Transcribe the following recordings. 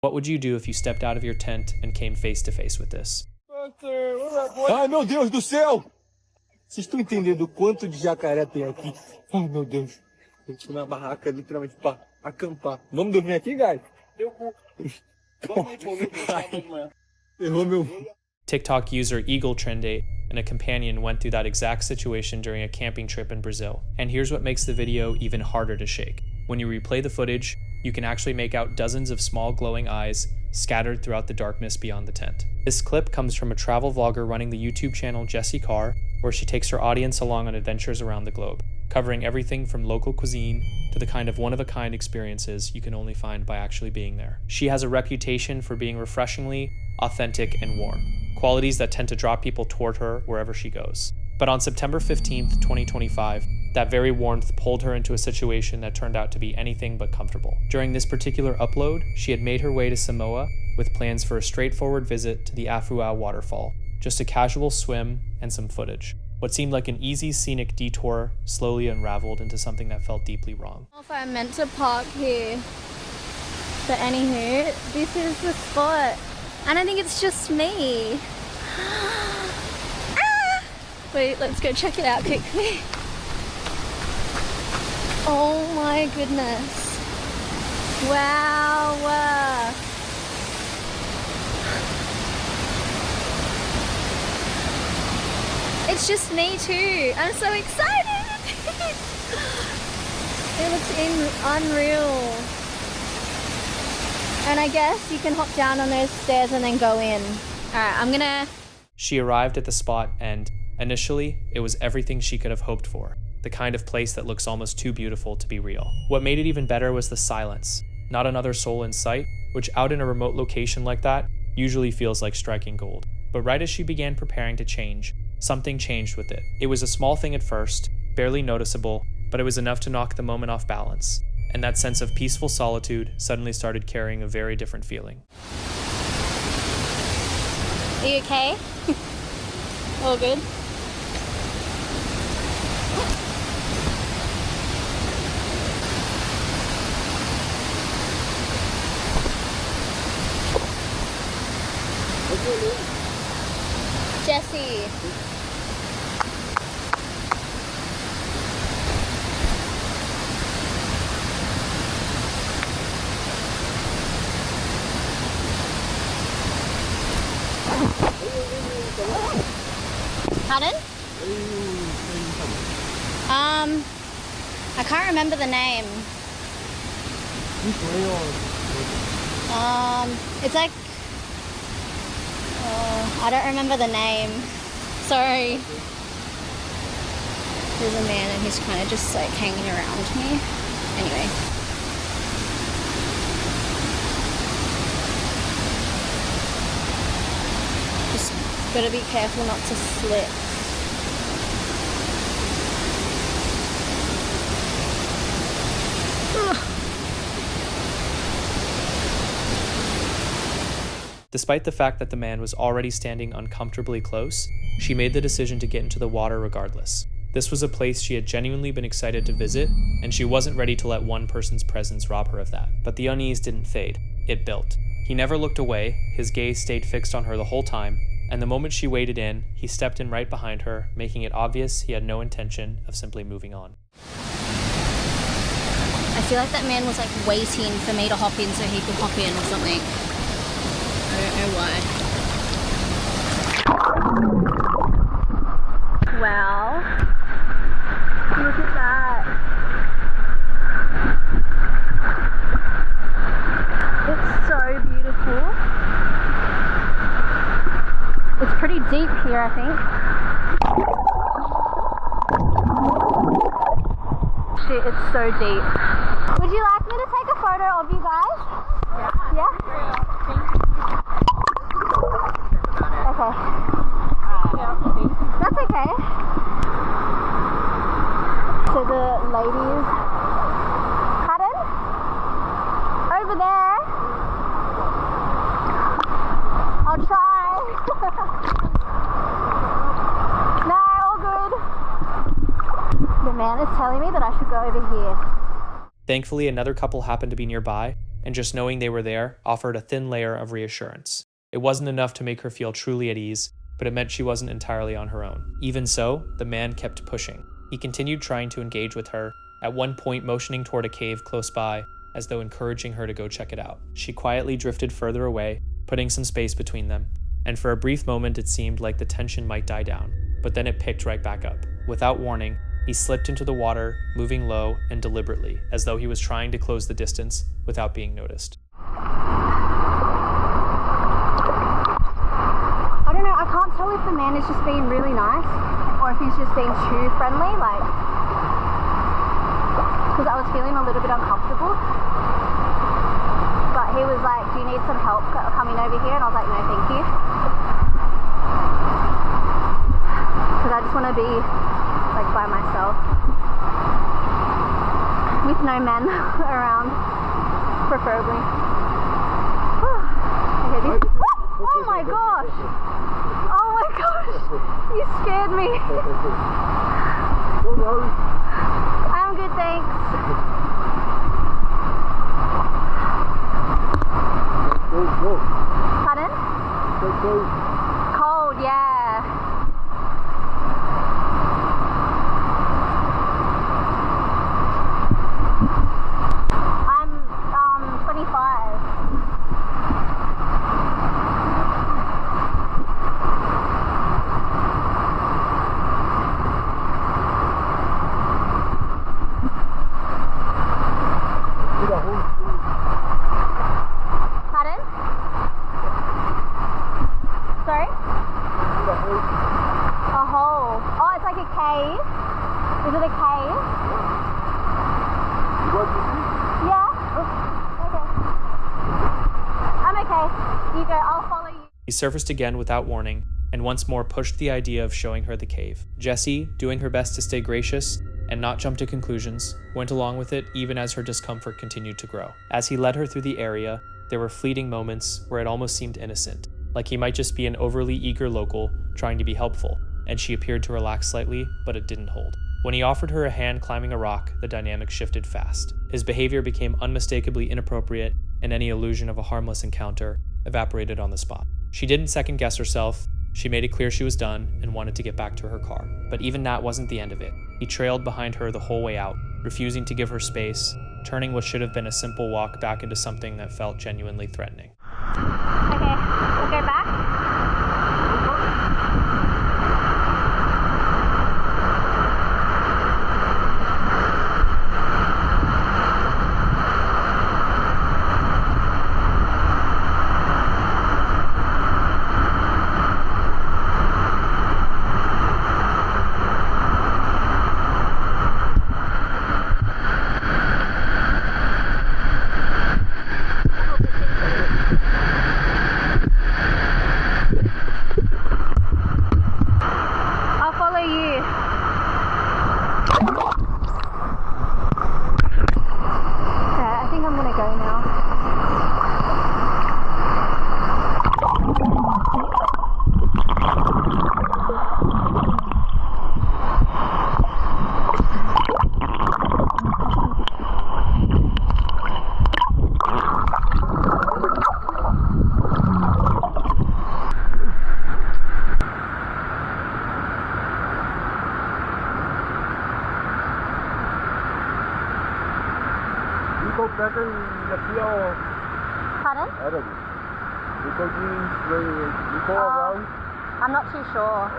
What would you do if you stepped out of your tent and came face to face with this? Ai, meu Deus do céu! Vocês estão entendendo o quanto de jacaré tem aqui? Ai, meu Deus. A gente na barraca literalmente pra acampar. Vamos dormir aqui, guys? Errou meu. TikTok user Eagle38 and a companion went through that exact situation during a camping trip in Brazil. And here's what makes the video even harder to shake. When you replay the footage, you can actually make out dozens of small glowing eyes scattered throughout the darkness beyond the tent. This clip comes from a travel vlogger running the YouTube channel Jessie Carr, where she takes her audience along on adventures around the globe, covering everything from local cuisine to the kind of one-of-a-kind experiences you can only find by actually being there. She has a reputation for being refreshingly authentic and warm, qualities that tend to draw people toward her wherever she goes. But on September 15th, 2025, that very warmth pulled her into a situation that turned out to be anything but comfortable. During this particular upload, she had made her way to Samoa with plans for a straightforward visit to the Afuau waterfall, just a casual swim and some footage. What seemed like an easy scenic detour slowly unraveled into something that felt deeply wrong. I don't know if I'm meant to park here, but anywho, this is the spot. And I think it's just me. Ah! Wait, let's go check it out quickly. Oh my goodness. Wow. It's just me too. I'm so excited. It looks unreal. And I guess you can hop down on those stairs and then go in. Alright, She arrived at the spot and, initially, it was everything she could have hoped for. The kind of place that looks almost too beautiful to be real. What made it even better was the silence. Not another soul in sight, which out in a remote location like that, usually feels like striking gold. But right as she began preparing to change, something changed with it. It was a small thing at first, barely noticeable, but it was enough to knock the moment off balance. And that sense of peaceful solitude suddenly started carrying a very different feeling. Are you okay? All good? Jessie. Pardon? I can't remember the name. It's like, I don't remember the name. Sorry. There's a man and he's kind of just like hanging around me. Anyway. Just gotta be careful not to slip. Despite the fact that the man was already standing uncomfortably close, she made the decision to get into the water regardless. This was a place she had genuinely been excited to visit, and she wasn't ready to let one person's presence rob her of that. But the unease didn't fade, it built. He never looked away, his gaze stayed fixed on her the whole time, and the moment she waded in, he stepped in right behind her, making it obvious he had no intention of simply moving on. I feel like that man was like waiting for me to hop in so he could hop in or something. I don't know why. Wow. Look at that. It's so beautiful. It's pretty deep here, I think. Shit, it's so deep. Would you like me to take a photo of you guys? Yeah? Okay. That's okay. So the ladies, pardon? Over there. I'll try. No, all good. The man is telling me that I should go over here. Thankfully, another couple happened to be nearby, and just knowing they were there offered a thin layer of reassurance. It wasn't enough to make her feel truly at ease, but it meant she wasn't entirely on her own. Even so, the man kept pushing. He continued trying to engage with her, at one point motioning toward a cave close by, as though encouraging her to go check it out. She quietly drifted further away, putting some space between them, and for a brief moment it seemed like the tension might die down, but then it picked right back up. Without warning, he slipped into the water, moving low and deliberately, as though he was trying to close the distance without being noticed. I don't know, I can't tell if the man is just being really nice or if he's just being too friendly, like, because I was feeling a little bit uncomfortable. But he was like, do you need some help coming over here? And I was like, no, thank you. Because I just want to be like by myself with no men around, preferably. Okay, oh my gosh! Oh my gosh! You scared me. I'm good, thanks. Pardon? Cold, yeah. I'm 25. Pardon? Sorry? A hole. Oh, it's like a cave. Is it a cave? Yeah? Okay. I'm okay. You go, I'll follow you. He surfaced again without warning, and once more pushed the idea of showing her the cave. Jessie, doing her best to stay gracious and not jump to conclusions, went along with it even as her discomfort continued to grow. As he led her through the area, there were fleeting moments where it almost seemed innocent, like he might just be an overly eager local trying to be helpful, and she appeared to relax slightly, but it didn't hold. When he offered her a hand climbing a rock, the dynamic shifted fast. His behavior became unmistakably inappropriate, and any illusion of a harmless encounter evaporated on the spot. She didn't second guess herself. She made it clear she was done and wanted to get back to her car. But even that wasn't the end of it. He trailed behind her the whole way out, refusing to give her space, turning what should have been a simple walk back into something that felt genuinely threatening. Okay, we'll go back. Pardon? I'm not too sure.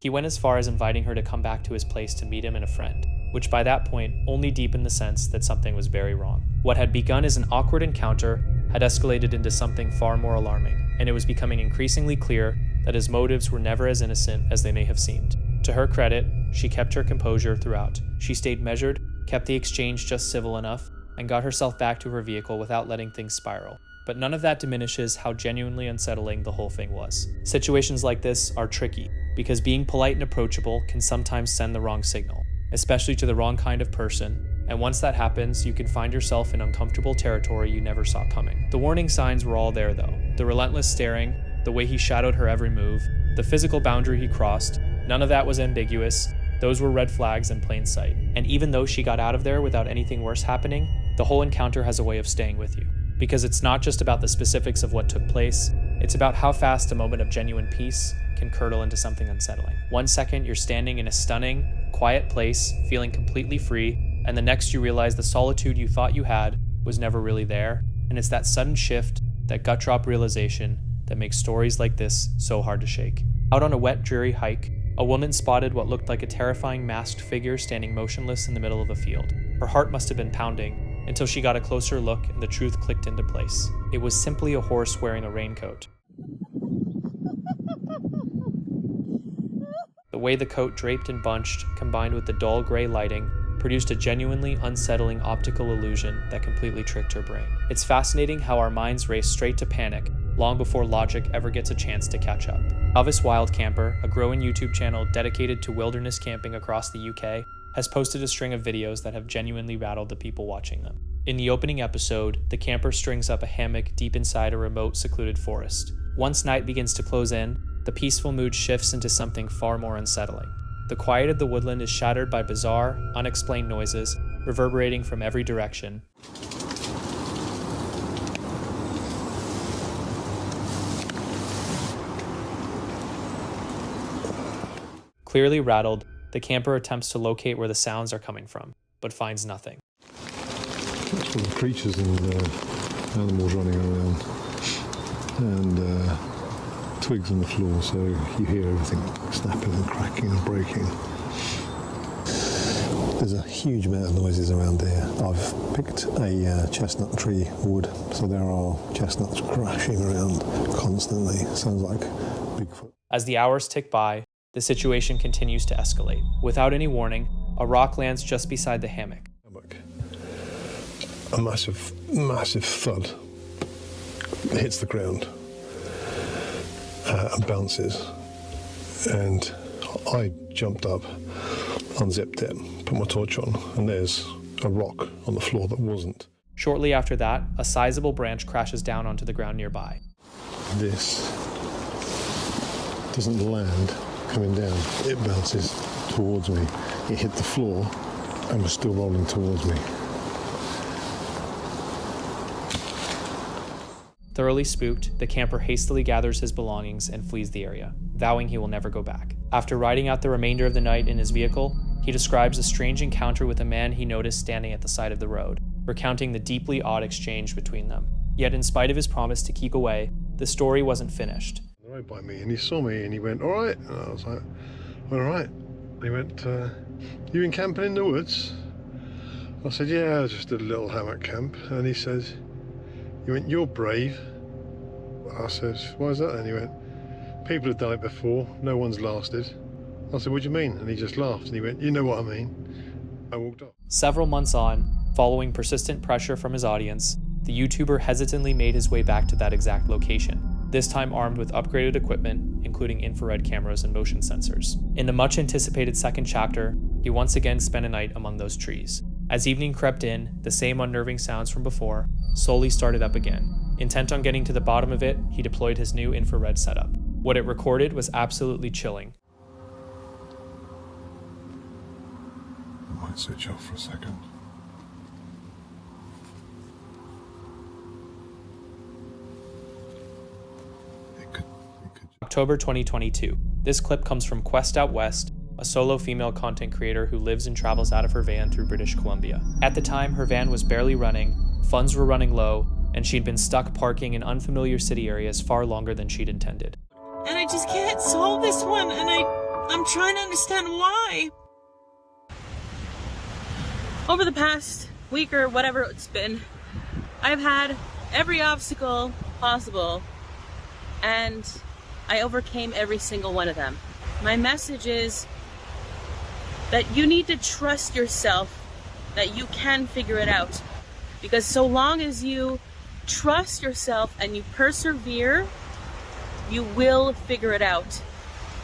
He went as far as inviting her to come back to his place to meet him and a friend, which by that point only deepened the sense that something was very wrong. What had begun as an awkward encounter had escalated into something far more alarming, and it was becoming increasingly clear that his motives were never as innocent as they may have seemed. To her credit, she kept her composure throughout. She stayed measured, kept the exchange just civil enough, and got herself back to her vehicle without letting things spiral. But none of that diminishes how genuinely unsettling the whole thing was. Situations like this are tricky, because being polite and approachable can sometimes send the wrong signal, especially to the wrong kind of person, and once that happens, you can find yourself in uncomfortable territory you never saw coming. The warning signs were all there though. The relentless staring, the way he shadowed her every move, the physical boundary he crossed, none of that was ambiguous, Those were red flags in plain sight. And even though she got out of there without anything worse happening, the whole encounter has a way of staying with you. Because it's not just about the specifics of what took place, it's about how fast a moment of genuine peace can curdle into something unsettling. 1 second, you're standing in a stunning, quiet place, feeling completely free, and the next you realize the solitude you thought you had was never really there, and it's that sudden shift, that gut drop realization, that makes stories like this so hard to shake. Out on a wet, dreary hike, a woman spotted what looked like a terrifying masked figure standing motionless in the middle of a field. Her heart must have been pounding, until she got a closer look and the truth clicked into place. It was simply a horse wearing a raincoat. The way the coat draped and bunched, combined with the dull gray lighting, produced a genuinely unsettling optical illusion that completely tricked her brain. It's fascinating how our minds race straight to panic long before logic ever gets a chance to catch up. Novice Wild Camper, a growing YouTube channel dedicated to wilderness camping across the UK, has posted a string of videos that have genuinely rattled the people watching them. In the opening episode, the camper strings up a hammock deep inside a remote, secluded forest. Once night begins to close in, the peaceful mood shifts into something far more unsettling. The quiet of the woodland is shattered by bizarre, unexplained noises, reverberating from every direction. Clearly rattled, the camper attempts to locate where the sounds are coming from, but finds nothing. That's full of creatures and animals running around, and twigs on the floor, so you hear everything snapping and cracking and breaking. There's a huge amount of noises around here. I've picked a chestnut tree wood, so there are chestnuts crashing around constantly. Sounds like Bigfoot. As the hours tick by, the situation continues to escalate. Without any warning, a rock lands just beside the hammock. A massive thud hits the ground and bounces. And I jumped up, unzipped it, put my torch on, and there's a rock on the floor that wasn't. Shortly after that, a sizable branch crashes down onto the ground nearby. This doesn't land coming down, it bounces towards me. It hit the floor and was still rolling towards me. Thoroughly spooked, the camper hastily gathers his belongings and flees the area, vowing he will never go back. After riding out the remainder of the night in his vehicle, he describes a strange encounter with a man he noticed standing at the side of the road, recounting the deeply odd exchange between them. Yet in spite of his promise to keep away, the story wasn't finished. Right by me, and he saw me and he went, "All right." And I was like, "All right." And he went, "You been camping in the woods?" I said, "Yeah, just a little hammock camp." And he says, he went, "You're brave." I said, "Why is that?" And he went, "People have done it before, no one's lasted." I said, "What do you mean?" And he just laughed and he went, "You know what I mean." I walked up. Several months on, following persistent pressure from his audience, the YouTuber hesitantly made his way back to that exact location, this time armed with upgraded equipment, including infrared cameras and motion sensors. In the much anticipated second chapter, he once again spent a night among those trees. As evening crept in, the same unnerving sounds from before slowly started up again. Intent on getting to the bottom of it, he deployed his new infrared setup. What it recorded was absolutely chilling. I might switch off for a second. October 2022. This clip comes from Quest Out West, a solo female content creator who lives and travels out of her van through British Columbia. At the time, her van was barely running, funds were running low, and she'd been stuck parking in unfamiliar city areas far longer than she'd intended. And I just can't solve this one, and I'm trying to understand why. Over the past week or whatever it's been, I've had every obstacle possible, and I overcame every single one of them. My message is that you need to trust yourself, that you can figure it out. Because so long as you trust yourself and you persevere, you will figure it out.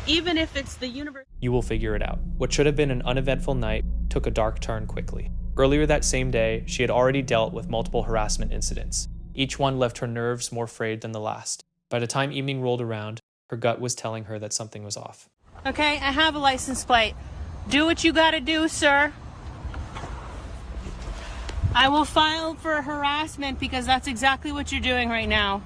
Even if it's the universe. You will figure it out. What should have been an uneventful night took a dark turn quickly. Earlier that same day, she had already dealt with multiple harassment incidents. Each one left her nerves more frayed than the last. By the time evening rolled around, her gut was telling her that something was off. Okay, I have a license plate. Do what you gotta do, sir. I will file for harassment because that's exactly what you're doing right now.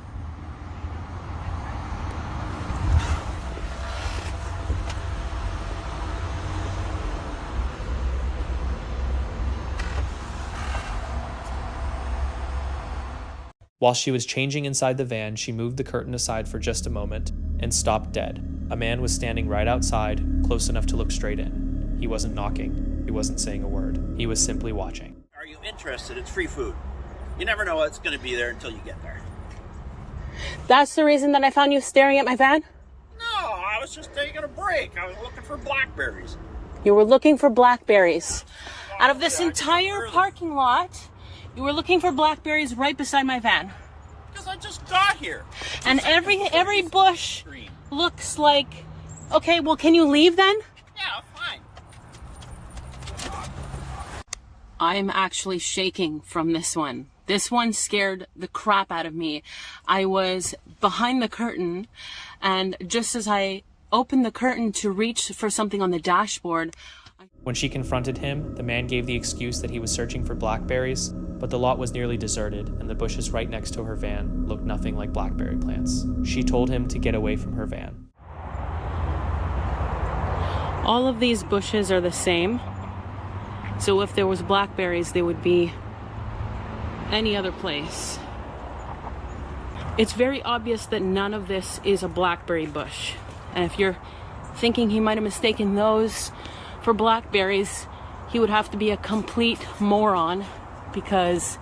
While she was changing inside the van, she moved the curtain aside for just a moment and stopped dead. A man was standing right outside, close enough to look straight in. He wasn't knocking. He wasn't saying a word. He was simply watching. Are you interested? It's free food. You never know what's going to be there until you get there. That's the reason that I found you staring at my van? No, I was just taking a break. I was looking for blackberries. You were looking for blackberries. Out of this entire parking lot, you were looking for blackberries right beside my van. Because I just got here. And every bush looks like... Okay, well, can you leave then? Yeah, fine. I'm actually shaking from this one. This one scared the crap out of me. I was behind the curtain, and just as I opened the curtain to reach for something on the dashboard... When she confronted him, the man gave the excuse that he was searching for blackberries, but the lot was nearly deserted, and the bushes right next to her van looked nothing like blackberry plants. She told him to get away from her van. All of these bushes are the same, so if there was blackberries, they would be any other place. It's very obvious that none of this is a blackberry bush, and if you're thinking he might have mistaken those for blackberries, he would have to be a complete moron, because...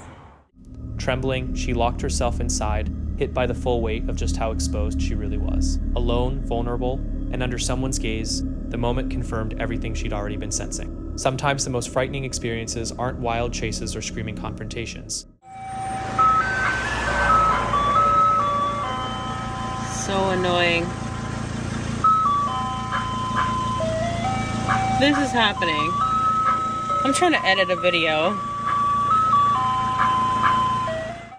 Trembling, she locked herself inside, hit by the full weight of just how exposed she really was. Alone, vulnerable, and under someone's gaze, the moment confirmed everything she'd already been sensing. Sometimes the most frightening experiences aren't wild chases or screaming confrontations. So annoying. This is happening. I'm trying to edit a video.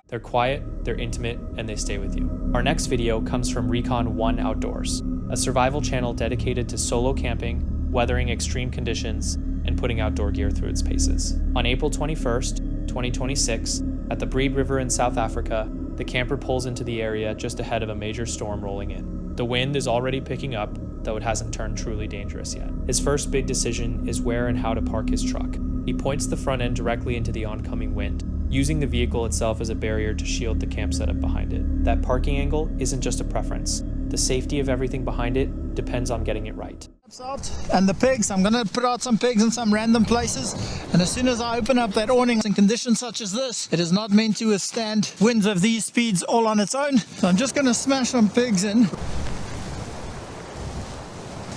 They're quiet, they're intimate, and they stay with you. Our next video comes from Recon 1 Outdoors, a survival channel dedicated to solo camping, weathering extreme conditions, and putting outdoor gear through its paces. On April 21st, 2026, at the Breed River in South Africa, the camper pulls into the area just ahead of a major storm rolling in. The wind is already picking up, though it hasn't turned truly dangerous yet. His first big decision is where and how to park his truck. He points the front end directly into the oncoming wind, using the vehicle itself as a barrier to shield the camp setup behind it. That parking angle isn't just a preference. The safety of everything behind it depends on getting it right. And the pigs, I'm going to put out some pigs in some random places, and as soon as I open up that awning in conditions such as this, it is not meant to withstand winds of these speeds all on its own. So I'm just going to smash some pigs in.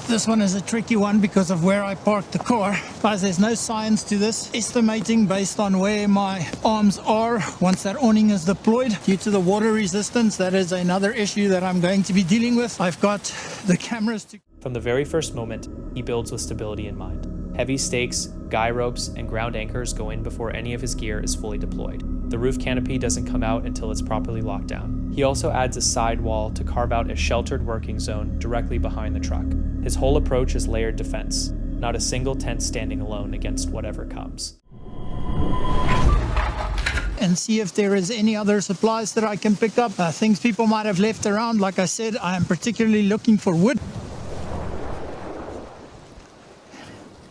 This one is a tricky one because of where I parked the car. Guys, there's no science to this. Estimating based on where my arms are once that awning is deployed. Due to the water resistance, that is another issue that I'm going to be dealing with. I've got the cameras to... From the very first moment, he builds with stability in mind. Heavy stakes, guy ropes, and ground anchors go in before any of his gear is fully deployed. The roof canopy doesn't come out until it's properly locked down. He also adds a side wall to carve out a sheltered working zone directly behind the truck. His whole approach is layered defense, not a single tent standing alone against whatever comes. And see if there is any other supplies that I can pick up, things people might have left around. Like I said, I am particularly looking for wood.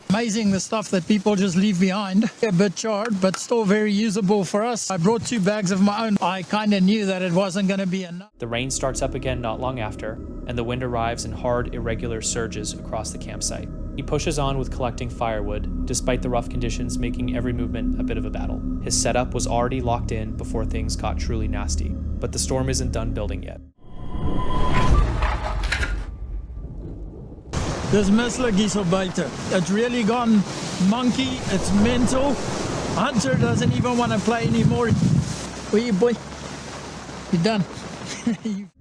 Amazing the stuff that people just leave behind. A bit charred, but still very usable for us. I brought 2 bags of my own. I kind of knew that it wasn't going to be enough. The rain starts up again not long after, and the wind arrives in hard, irregular surges across the campsite. He pushes on with collecting firewood, despite the rough conditions making every movement a bit of a battle. His setup was already locked in before things got truly nasty, but the storm isn't done building yet. Dis mislik hier so buite. It's really gone monkey. It's mental. Hunter doesn't even want to play anymore. Where you, boy? You're done.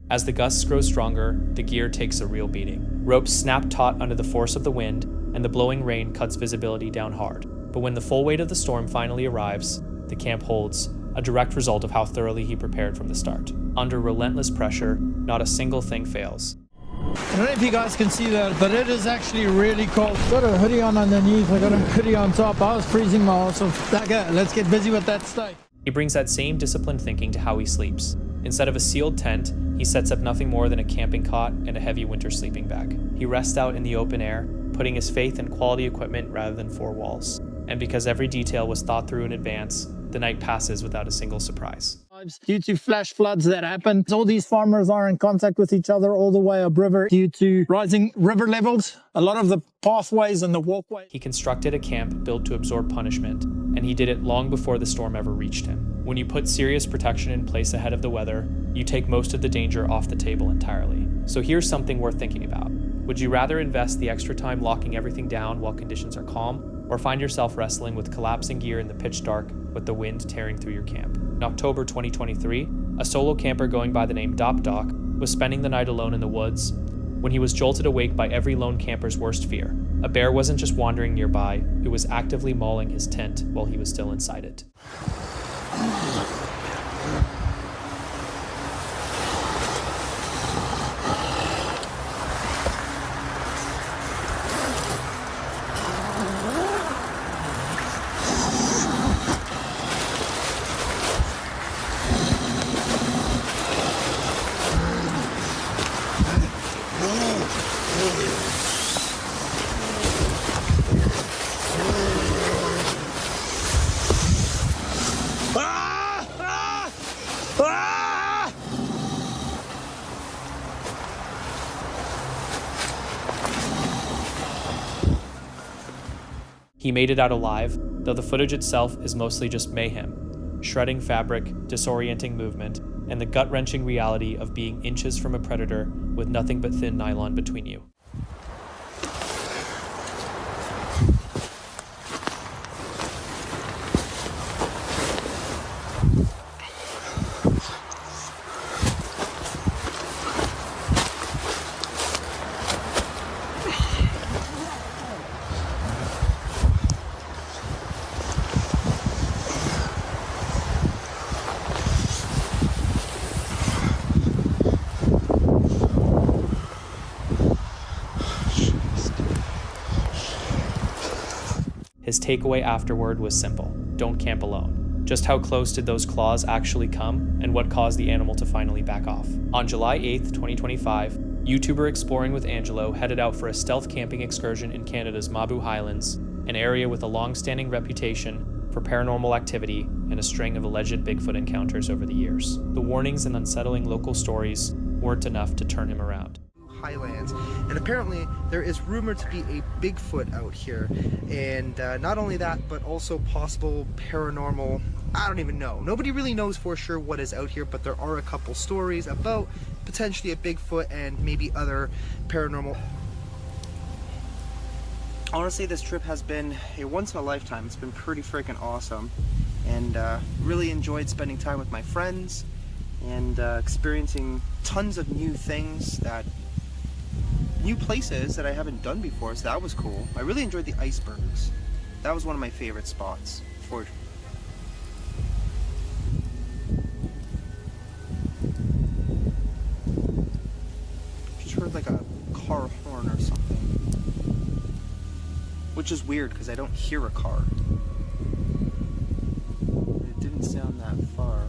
As the gusts grow stronger, the gear takes a real beating. Ropes snap taut under the force of the wind, and the blowing rain cuts visibility down hard. But when the full weight of the storm finally arrives, the camp holds, a direct result of how thoroughly he prepared from the start. Under relentless pressure, not a single thing fails. I don't know if you guys can see that, but it is actually really cold. Got a hoodie on underneath, I got a hoodie on top. I was freezing my ass off. Okay, let's get busy with that steak. He brings that same disciplined thinking to how he sleeps. Instead of a sealed tent, he sets up nothing more than a camping cot and a heavy winter sleeping bag. He rests out in the open air, putting his faith in quality equipment rather than four walls. And because every detail was thought through in advance, the night passes without a single surprise. Due to flash floods that happen, all these farmers are in contact with each other all the way upriver due to rising river levels. A lot of the pathways and the walkways. He constructed a camp built to absorb punishment, and he did it long before the storm ever reached him. When you put serious protection in place ahead of the weather, you take most of the danger off the table entirely. So here's something worth thinking about. Would you rather invest the extra time locking everything down while conditions are calm, or find yourself wrestling with collapsing gear in the pitch dark with the wind tearing through your camp? In October 2023, a solo camper going by the name Dop Doc was spending the night alone in the woods when he was jolted awake by every lone camper's worst fear. A bear wasn't just wandering nearby, it was actively mauling his tent while he was still inside it. He made it out alive, though the footage itself is mostly just mayhem, shredding fabric, disorienting movement, and the gut-wrenching reality of being inches from a predator with nothing but thin nylon between you. His takeaway afterward was simple: don't camp alone. Just how close did those claws actually come, and what caused the animal to finally back off? On July 8th, 2025, YouTuber Exploring with Angelo headed out for a stealth camping excursion in Canada's Mabu Highlands, an area with a long-standing reputation for paranormal activity and a string of alleged Bigfoot encounters over the years. The warnings and unsettling local stories weren't enough to turn him around. Highlands, and apparently there is rumored to be a Bigfoot out here, and not only that, but also possible paranormal, I don't even know. Nobody really knows for sure what is out here, but there are a couple stories about potentially a Bigfoot and maybe other paranormal. Honestly, this trip has been a once in a lifetime. It's been pretty freaking awesome, and really enjoyed spending time with my friends and experiencing tons of new things, new places that I haven't done before, so that was cool. I really enjoyed the icebergs. That was one of my favorite spots. Just heard like a car horn or something. Which is weird because I don't hear a car. It didn't sound that far.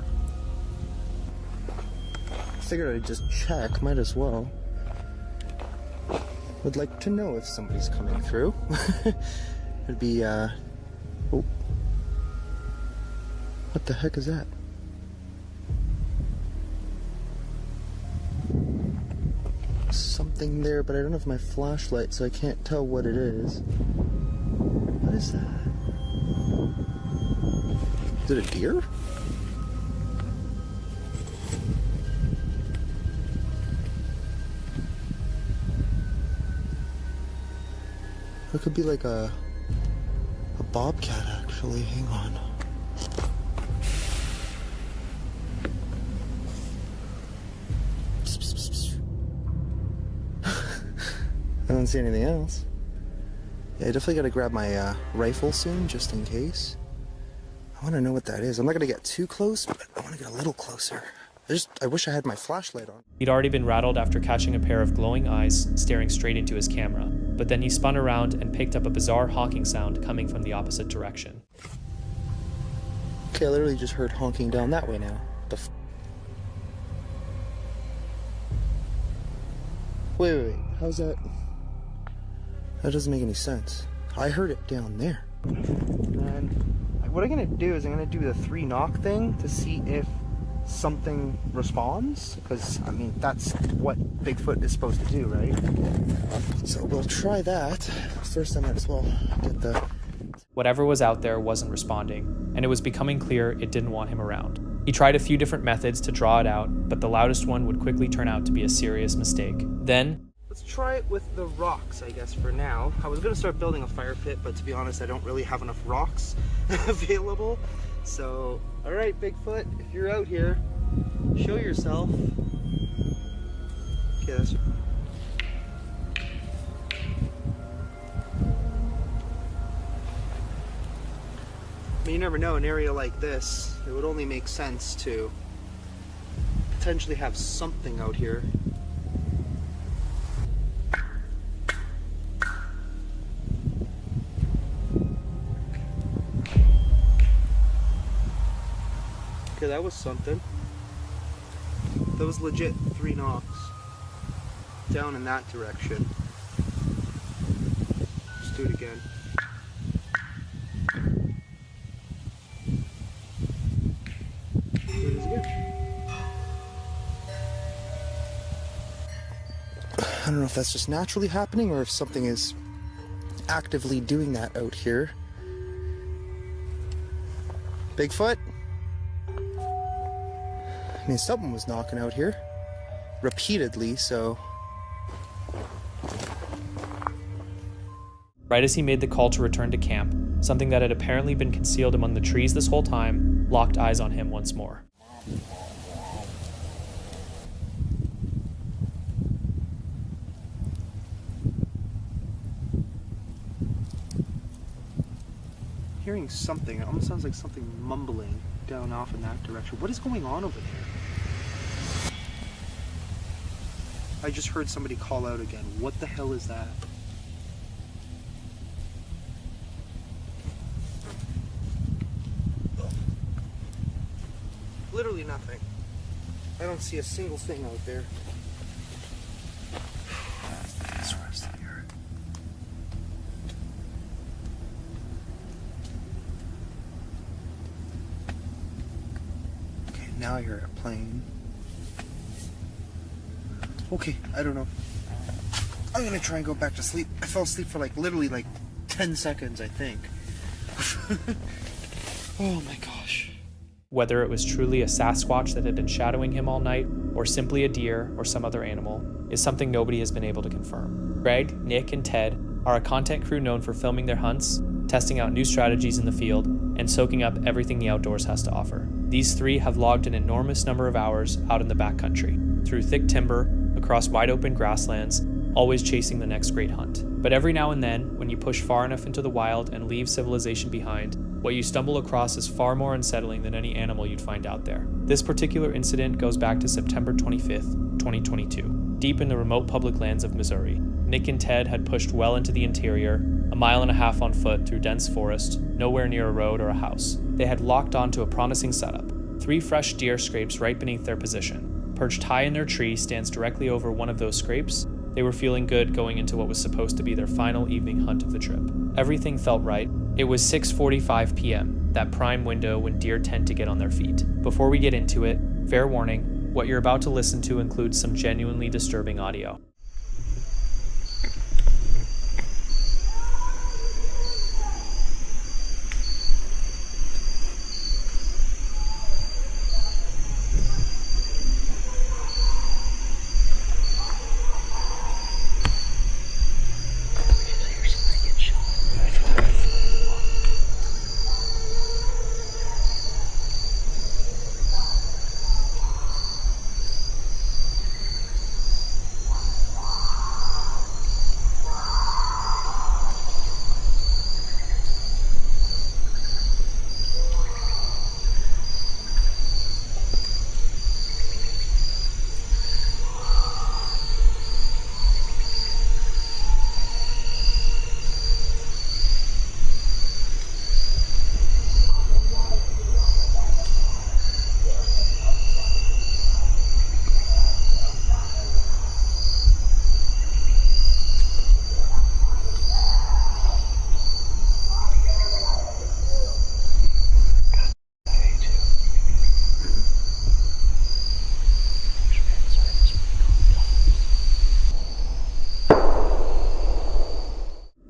Figured I'd just check, might as well. Would like to know if somebody's coming through. It'd be, oh. What the heck is that? Something there, but I don't have my flashlight, so I can't tell what it is. What is that? Is it a deer? It could be like a bobcat, actually. Hang on. I don't see anything else. Yeah, I definitely gotta grab my rifle soon, just in case. I wanna know what that is. I'm not gonna get too close, but I wanna get a little closer. I wish I had my flashlight on. He'd already been rattled after catching a pair of glowing eyes staring straight into his camera, but then he spun around and picked up a bizarre honking sound coming from the opposite direction. Okay, I literally just heard honking down that way now. Wait, how's that? That doesn't make any sense. I heard it down there. And what I'm gonna do is I'm gonna do the 3 knock thing to see if something responds, because I mean that's what Bigfoot is supposed to do, right? So we'll try that. First I might as well get the... Whatever was out there wasn't responding, and it was becoming clear it didn't want him around. He tried a few different methods to draw it out, but the loudest one would quickly turn out to be a serious mistake. Then, let's try it with the rocks, I guess, for now. I was gonna start building a fire pit, but to be honest, I don't really have enough rocks available. So, alright Bigfoot, if you're out here, show yourself. Okay, that's... I mean, you never know, an area like this, it would only make sense to potentially have something out here. Okay, that was something. That was legit 3 knocks. Down in that direction. Let's do it again. Do it again. I don't know if that's just naturally happening or if something is actively doing that out here. Bigfoot? I mean, someone was knocking out here repeatedly, so... right as he made the call to return to camp, something that had apparently been concealed among the trees this whole time locked eyes on him once more. Hearing something, it almost sounds like something mumbling down off in that direction. What is going on over there? I just heard somebody call out again. What the hell is that? Literally nothing. I don't see a single thing out there. Let's rest here. Okay, now you're at a plane. Okay, I don't know. I'm gonna try and go back to sleep. I fell asleep for literally 10 seconds, I think. Oh my gosh. Whether it was truly a Sasquatch that had been shadowing him all night, or simply a deer or some other animal, is something nobody has been able to confirm. Greg, Nick, and Ted are a content crew known for filming their hunts, testing out new strategies in the field, and soaking up everything the outdoors has to offer. These 3 have logged an enormous number of hours out in the backcountry, through thick timber, across wide open grasslands, always chasing the next great hunt. But every now and then, when you push far enough into the wild and leave civilization behind, what you stumble across is far more unsettling than any animal you'd find out there. This particular incident goes back to September 25th, 2022. Deep in the remote public lands of Missouri, Nick and Ted had pushed well into the interior, 1.5 miles on foot through dense forest, nowhere near a road or a house. They had locked onto a promising setup. 3 fresh deer scrapes right beneath their position. Perched high in their tree stands directly over one of those scrapes. They were feeling good going into what was supposed to be their final evening hunt of the trip. Everything felt right. It was 6:45 p.m., that prime window when deer tend to get on their feet. Before we get into it, fair warning, what you're about to listen to includes some genuinely disturbing audio.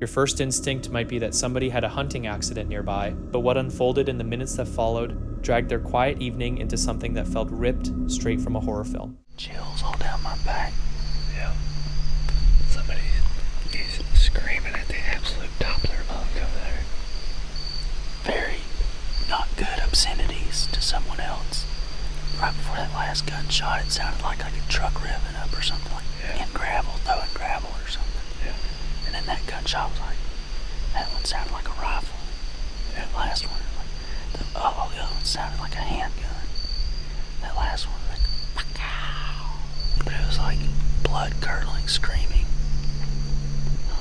Your first instinct might be that somebody had a hunting accident nearby, but what unfolded in the minutes that followed dragged their quiet evening into something that felt ripped straight from a horror film. Chills all down my back. Yeah. Somebody is screaming at the absolute top of their lungs over there. Very not good obscenities to someone else. Right before that last gunshot, it sounded like a truck revving up or something, like in gravel, throwing gravel or something. Yeah. And then that gunshot was like, that one sounded like a rifle. That last one, like, the other one sounded like a handgun. That last one was like, pow. But it was like blood-curdling screaming.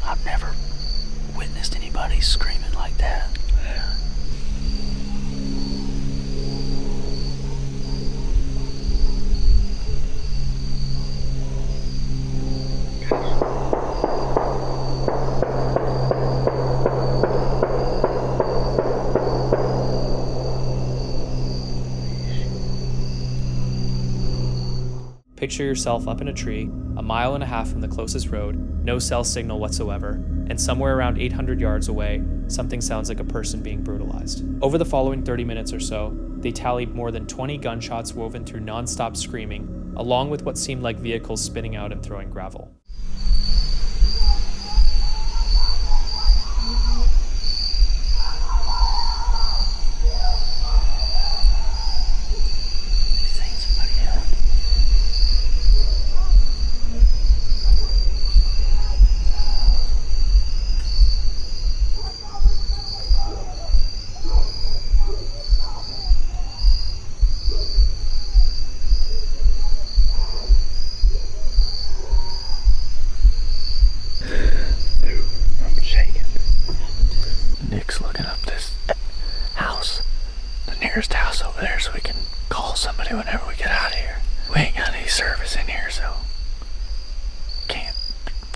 I've never witnessed anybody screaming like that. Yeah. Picture yourself up in a tree, 1.5 miles from the closest road, no cell signal whatsoever, and somewhere around 800 yards away, something sounds like a person being brutalized. Over the following 30 minutes or so, they tallied more than 20 gunshots woven through non-stop screaming, along with what seemed like vehicles spinning out and throwing gravel. Nick's looking up this house, the nearest house over there, so we can call somebody whenever we get out of here. We ain't got any service in here, so can't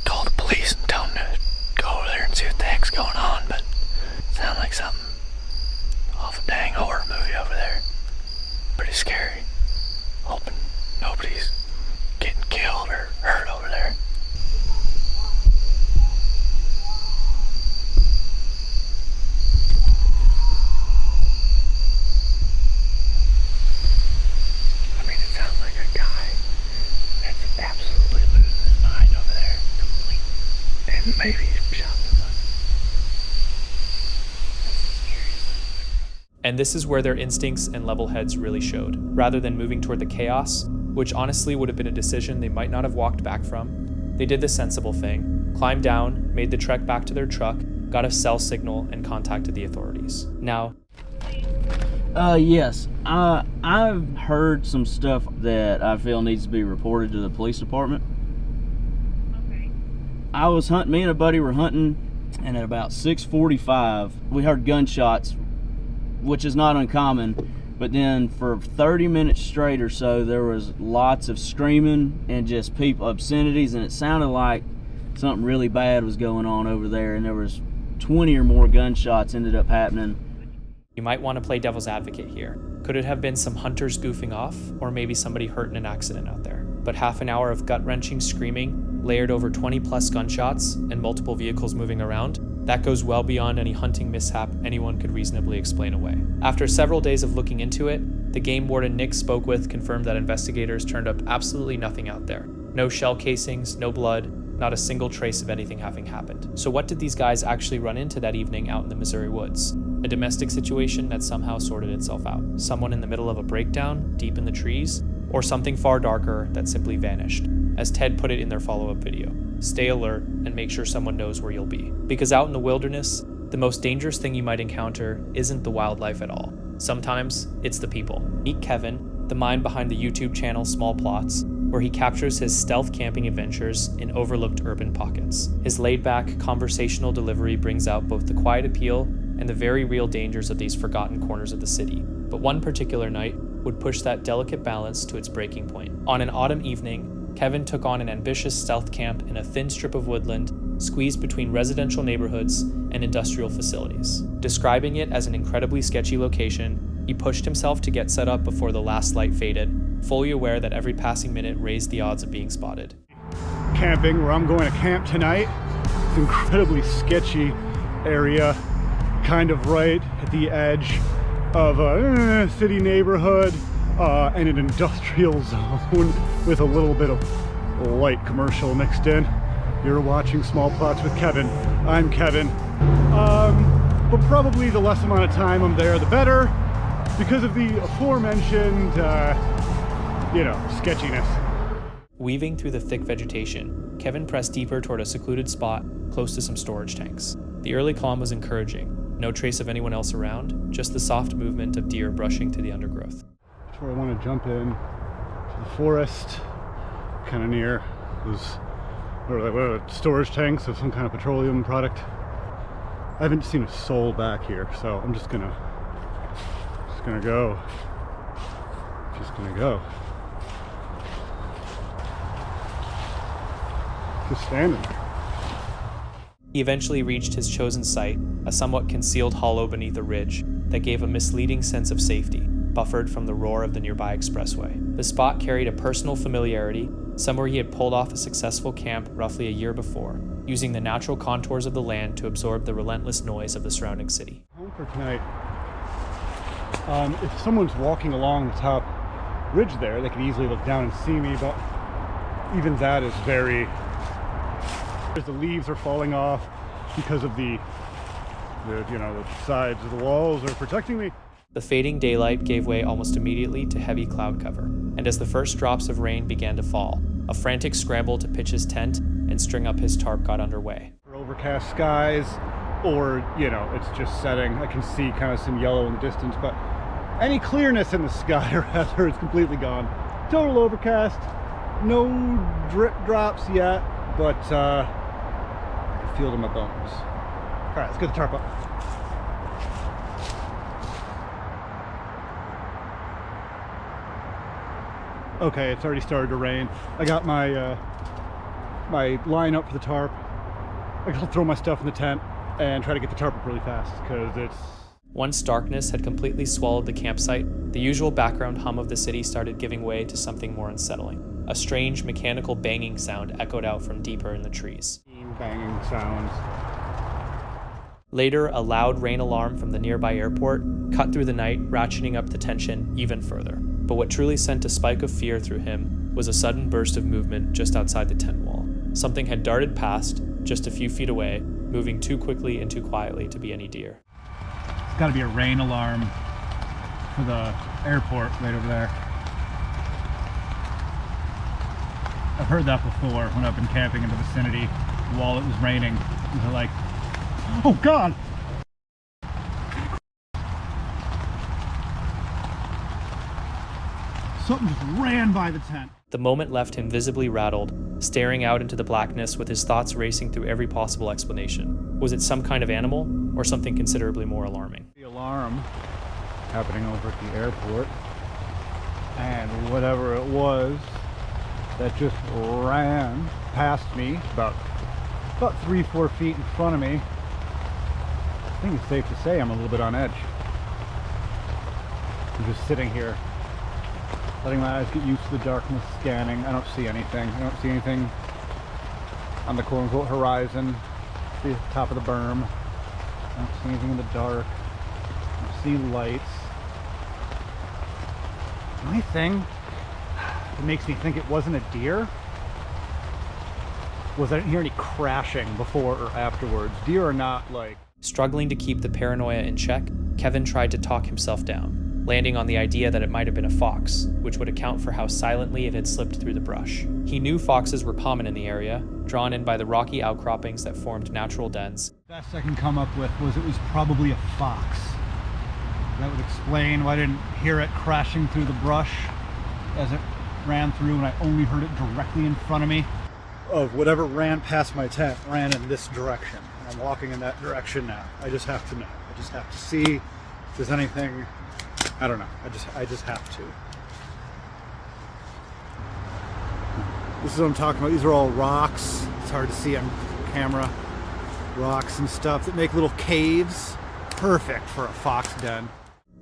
call the police and tell them to go over there and see what the heck's going on, but it sounds like something off a dang horror movie over there. Pretty scary. Hoping nobody's getting killed or hurt over there. Maybe shot somebody. And this is where their instincts and level heads really showed. Rather than moving toward the chaos, which honestly would have been a decision they might not have walked back from, they did the sensible thing, climbed down, made the trek back to their truck, got a cell signal, and contacted the authorities. Now, yes. I've heard some stuff that I feel needs to be reported to the police department. I was hunting, me and a buddy were hunting, and at about 6:45, we heard gunshots, which is not uncommon, but then for 30 minutes straight or so, there was lots of screaming and just people, obscenities, and it sounded like something really bad was going on over there, and there was 20 or more gunshots ended up happening. you might want to play devil's advocate here. Could it have been some hunters goofing off, or maybe somebody hurt in an accident out there? But half an hour of gut-wrenching screaming, layered over 20 plus gunshots, and multiple vehicles moving around, that goes well beyond any hunting mishap anyone could reasonably explain away. After several days of looking into it, the game warden Nick spoke with confirmed that investigators turned up absolutely nothing out there. No shell casings, no blood, not a single trace of anything having happened. So what did these guys actually run into that evening out in the Missouri woods? A domestic situation that somehow sorted itself out. Someone in the middle of a breakdown, deep in the trees, or something far darker that simply vanished. As Ted put it in their follow-up video, stay alert and make sure someone knows where you'll be. Because out in the wilderness, the most dangerous thing you might encounter isn't the wildlife at all. Sometimes it's the people. Meet Kevin, the mind behind the YouTube channel Small Plots, where he captures his stealth camping adventures in overlooked urban pockets. His laid-back, conversational delivery brings out both the quiet appeal and the very real dangers of these forgotten corners of the city. But one particular night would push that delicate balance to its breaking point. On an autumn evening, Kevin took on an ambitious stealth camp in a thin strip of woodland, squeezed between residential neighborhoods and industrial facilities. Describing it as an incredibly sketchy location, he pushed himself to get set up before the last light faded, fully aware that every passing minute raised the odds of being spotted. Camping, where I'm going to camp tonight incredibly sketchy area, kind of right at the edge of a city neighborhood and an industrial zone with a little bit of light commercial mixed in. You're watching Small Plots with Kevin. I'm Kevin. But probably the less amount of time I'm there, the better, because of the aforementioned, you know, sketchiness. Weaving through the thick vegetation, Kevin pressed deeper toward a secluded spot close to some storage tanks. The early calm was encouraging. No trace of anyone else around, just the soft movement of deer brushing through the undergrowth. That's where I want to jump in to the forest, kind of near those what are they, storage tanks of some kind of petroleum product. I haven't seen a soul back here, so I'm just gonna go. Just standing there. He eventually reached his chosen site, a somewhat concealed hollow beneath a ridge that gave a misleading sense of safety, buffered from the roar of the nearby expressway. The spot carried a personal familiarity, somewhere he had pulled off a successful camp roughly a year before, using the natural contours of the land to absorb the relentless noise of the surrounding city. Home for tonight. If someone's walking along the top ridge there, they can easily look down and see me, but even that is very... The leaves are falling off because of the sides of the walls are protecting me. The fading daylight gave way almost immediately to heavy cloud cover, and as the first drops of rain began to fall, a frantic scramble to pitch his tent and string up his tarp got underway. Overcast skies, or, you know, it's just setting. I can see kind of some yellow in the distance, but any clearness in the sky, rather, is completely gone. Total overcast, no drip drops yet, but I can feel it in my bones. All right, let's get the tarp up. Okay, it's already started to rain. I got my my line up for the tarp. I gotta throw my stuff in the tent and try to get the tarp up really fast because it's... Once darkness had completely swallowed the campsite, the usual background hum of the city started giving way to something more unsettling. A strange mechanical banging sound echoed out from deeper in the trees. Banging sounds. Later, a loud rain alarm from the nearby airport cut through the night, ratcheting up the tension even further. But what truly sent a spike of fear through him was a sudden burst of movement just outside the tent wall. Something had darted past, just a few feet away, moving too quickly and too quietly to be any deer. It's gotta be a rain alarm for the airport right over there. I've heard that before when I've been camping in the vicinity while it was raining. They're like, oh God! Something just ran by the tent. The moment left him visibly rattled, staring out into the blackness with his thoughts racing through every possible explanation. Was it some kind of animal, or something considerably more alarming? The alarm happening over at the airport, and whatever it was that just ran past me about 3-4 feet in front of me. I think it's safe to say I'm a little bit on edge. I'm just sitting here, letting my eyes get used to the darkness, scanning. I don't see anything. I don't see anything on the quote-unquote horizon, the top of the berm. I don't see anything in the dark. I don't see lights. The only thing that makes me think it wasn't a deer was I didn't hear any crashing before or afterwards. Deer are not like... Struggling to keep the paranoia in check, Kevin tried to talk himself down, landing on the idea that it might have been a fox, which would account for how silently it had slipped through the brush. He knew foxes were common in the area, drawn in by the rocky outcroppings that formed natural dens. The best I can come up with was it was probably a fox. That would explain why I didn't hear it crashing through the brush as it ran through, and I only heard it directly in front of me. Of whatever ran past my tent ran in this direction. I'm walking in that direction now. I just have to know. I just have to see if there's anything. I don't know. I just have to. This is what I'm talking about. These are all rocks. It's hard to see on camera. Rocks and stuff that make little caves. Perfect for a fox den.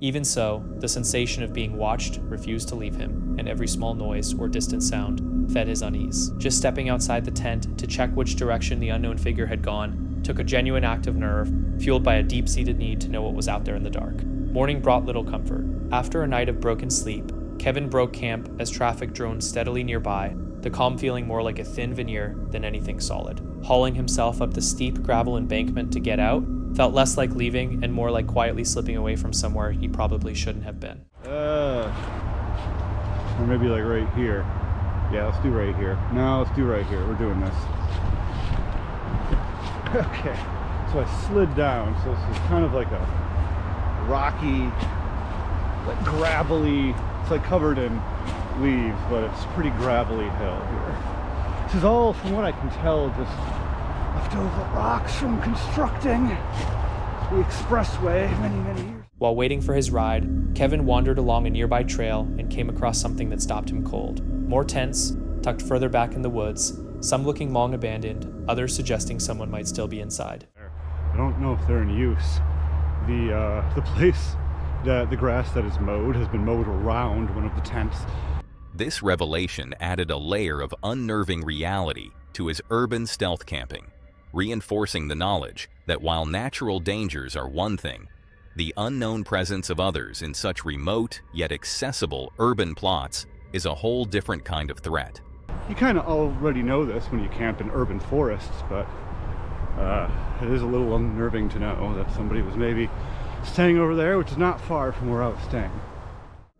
Even so, the sensation of being watched refused to leave him, and every small noise or distant sound fed his unease. Just stepping outside the tent to check which direction the unknown figure had gone took a genuine act of nerve, fueled by a deep-seated need to know what was out there in the dark. Morning brought little comfort. After a night of broken sleep, Kevin broke camp as traffic droned steadily nearby, the calm feeling more like a thin veneer than anything solid. Hauling himself up the steep gravel embankment to get out felt less like leaving and more like quietly slipping away from somewhere he probably shouldn't have been. Or maybe like right here. Yeah, let's do right here. No, let's do right here. We're doing this. Okay, so I slid down. So this is kind of like a rocky, like gravelly, it's like covered in leaves, but it's a pretty gravelly hill here. This is all, from what I can tell, just leftover rocks from constructing the expressway many years. While waiting for his ride, Kevin wandered along a nearby trail and came across something that stopped him cold. More tents, tucked further back in the woods, some looking long abandoned, others suggesting someone might still be inside. I don't know if they're in use. The place, the grass that is mowed has been mowed around one of the tents. This revelation added a layer of unnerving reality to his urban stealth camping, reinforcing the knowledge that while natural dangers are one thing, the unknown presence of others in such remote yet accessible urban plots is a whole different kind of threat. You kind of already know this when you camp in urban forests, but it is a little unnerving to know that somebody was maybe staying over there, which is not far from where I was staying.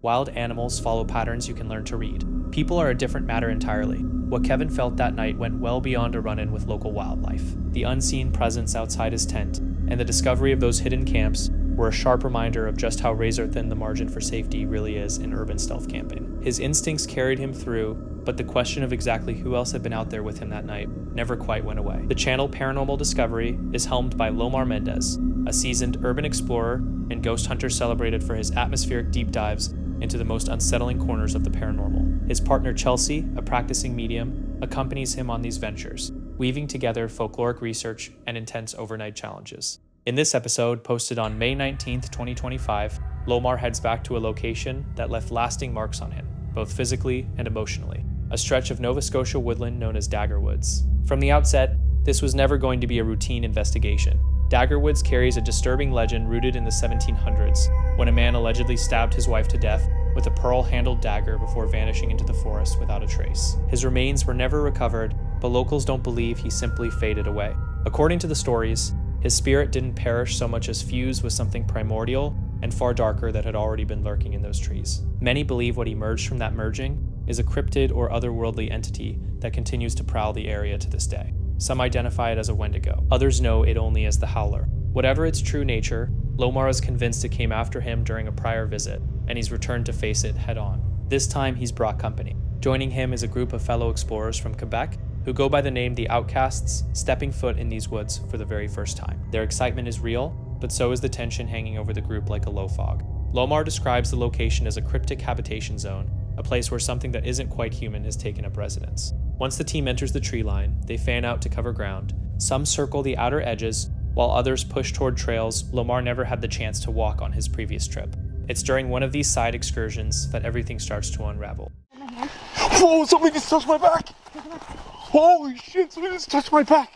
Wild animals follow patterns you can learn to read. People are a different matter entirely. What Kevin felt that night went well beyond a run-in with local wildlife. The unseen presence outside his tent and the discovery of those hidden camps were a sharp reminder of just how razor-thin the margin for safety really is in urban stealth camping. His instincts carried him through, but the question of exactly who else had been out there with him that night never quite went away. The channel Paranormal Discovery is helmed by Lomar Mendez, a seasoned urban explorer and ghost hunter celebrated for his atmospheric deep dives into the most unsettling corners of the paranormal. His partner Chelsea, a practicing medium, accompanies him on these ventures, weaving together folkloric research and intense overnight challenges. In this episode, posted on May 19th, 2025, Lomar heads back to a location that left lasting marks on him, both physically and emotionally, a stretch of Nova Scotia woodland known as Dagger Woods. From the outset, this was never going to be a routine investigation. Dagger Woods carries a disturbing legend rooted in the 1700s, when a man allegedly stabbed his wife to death with a pearl-handled dagger before vanishing into the forest without a trace. His remains were never recovered, but locals don't believe he simply faded away. According to the stories, his spirit didn't perish so much as fuse with something primordial and far darker that had already been lurking in those trees. Many believe what emerged from that merging is a cryptid or otherworldly entity that continues to prowl the area to this day. Some identify it as a Wendigo. Others know it only as the Howler. Whatever its true nature, Lomar is convinced it came after him during a prior visit, and he's returned to face it head-on. This time, he's brought company. Joining him is a group of fellow explorers from Quebec who go by the name the Outcasts, stepping foot in these woods for the very first time. Their excitement is real, but so is the tension hanging over the group like a low fog. Lomar describes the location as a cryptic habitation zone, a place where something that isn't quite human has taken up residence. Once the team enters the tree line, they fan out to cover ground. Some circle the outer edges, while others push toward trails Lomar never had the chance to walk on his previous trip. It's during one of these side excursions that everything starts to unravel. Whoa, somebody just touched my back! Holy shit, somebody just touched my back!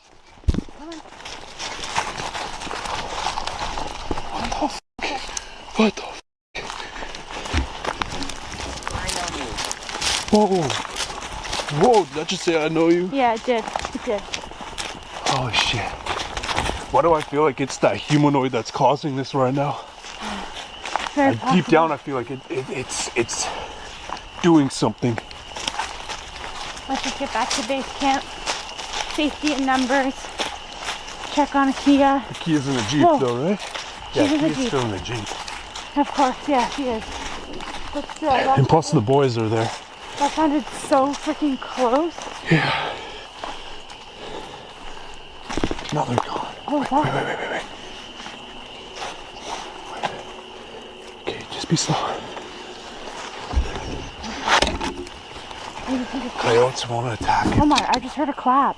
What the f***? I know you. Whoa. Whoa, did that just say I know you? Yeah, it did. It did. Holy shit. Why do I feel like it's that humanoid that's causing this right now? Deep down I feel like it's doing something. Let's just get back to base camp. Safety in numbers. Check on Akia. Akia's in a Jeep though, right? Yeah, Akia's still in a Jeep. Of course, yeah, she is. But still, And plus the boys are there. That sounded so freaking close. Yeah. Now they're gone. Oh, wait. Okay, just be slow. Coyotes won't attack. Oh my, I just heard a clap.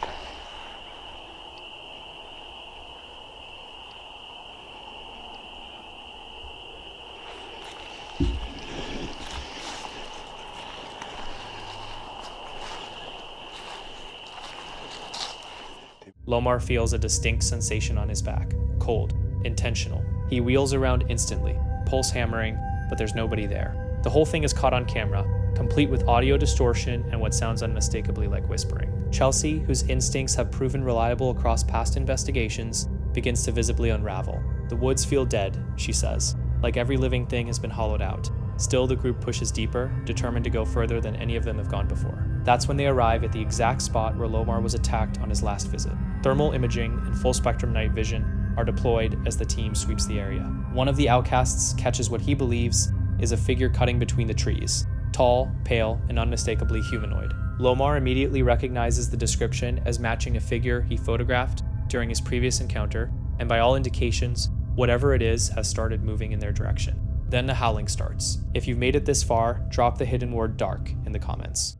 Lomar feels a distinct sensation on his back. Cold, intentional. He wheels around instantly, pulse hammering, but there's nobody there. The whole thing is caught on camera, complete with audio distortion and what sounds unmistakably like whispering. Chelsea, whose instincts have proven reliable across past investigations, begins to visibly unravel. The woods feel dead, she says, like every living thing has been hollowed out. Still, the group pushes deeper, determined to go further than any of them have gone before. That's when they arrive at the exact spot where Lomar was attacked on his last visit. Thermal imaging and full spectrum night vision are deployed as the team sweeps the area. One of the outcasts catches what he believes is a figure cutting between the trees. Tall, pale, and unmistakably humanoid. Lomar immediately recognizes the description as matching a figure he photographed during his previous encounter, and by all indications, whatever it is has started moving in their direction. Then the howling starts. If you've made it this far, drop the hidden word dark in the comments.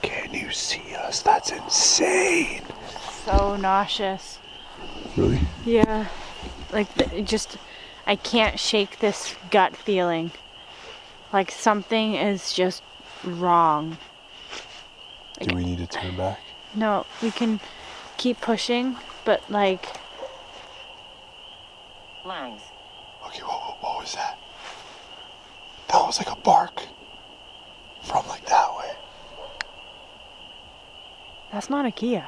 Can you see us? That's insane. So nauseous. Really? Yeah. Like, I can't shake this gut feeling. Like something is just wrong. Do we need to turn back? No, we can keep pushing, but like... Lungs. Okay, what was that? That was like a bark. From like that way. That's not a Kia.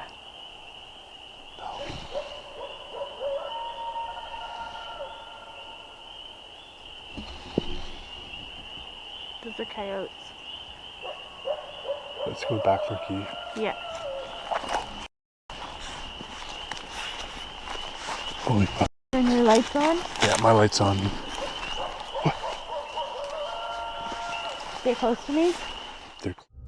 Those are coyotes. Let's go back for key. Yeah. Holy fuck. Turn your lights on? Yeah, my light's on. Stay close to me.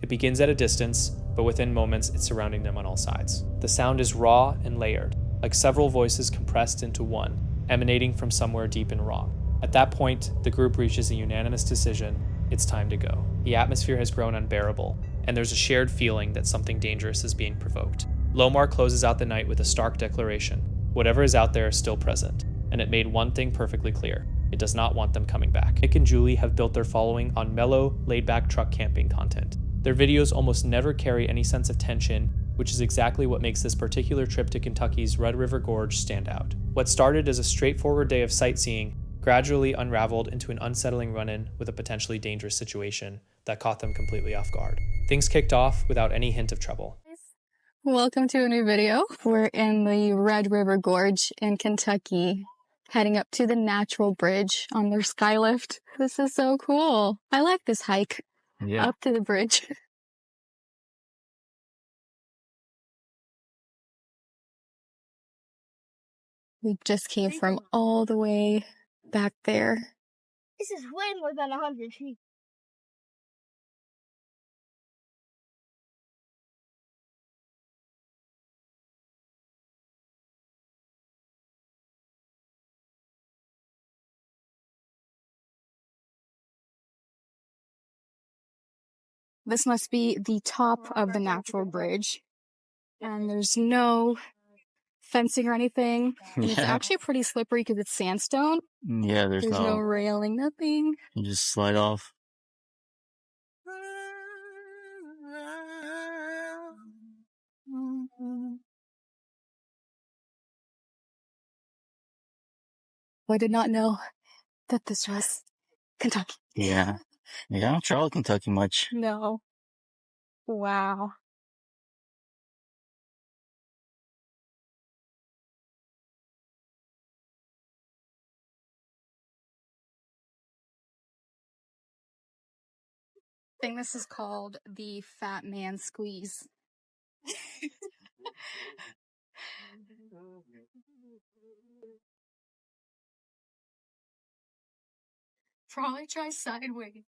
It begins at a distance, but within moments it's surrounding them on all sides. The sound is raw and layered, like several voices compressed into one, emanating from somewhere deep and wrong. At that point, the group reaches a unanimous decision: it's time to go. The atmosphere has grown unbearable, and there's a shared feeling that something dangerous is being provoked. Lomar closes out the night with a stark declaration: whatever is out there is still present, and it made one thing perfectly clear: it does not want them coming back. Nick and Julie have built their following on mellow, laid-back truck camping content. Their videos almost never carry any sense of tension, which is exactly what makes this particular trip to Kentucky's Red River Gorge stand out. What started as a straightforward day of sightseeing gradually unraveled into an unsettling run-in with a potentially dangerous situation that caught them completely off guard. Things kicked off without any hint of trouble. Welcome to a new video. We're in the Red River Gorge in Kentucky, heading up to the natural bridge on their skylift. This is so cool. I like this hike. Yeah. Up to the bridge. We just came from all the way back there. This is way more than 100 feet. This must be the top of the natural bridge. And there's no fencing or anything. And it's actually pretty slippery because it's sandstone. Yeah, there's no railing, nothing. You just slide off. I did not know that this was Kentucky. Yeah. Yeah, I don't travel Kentucky much. No. Wow. I think this is called the Fat Man Squeeze. Probably try sideways.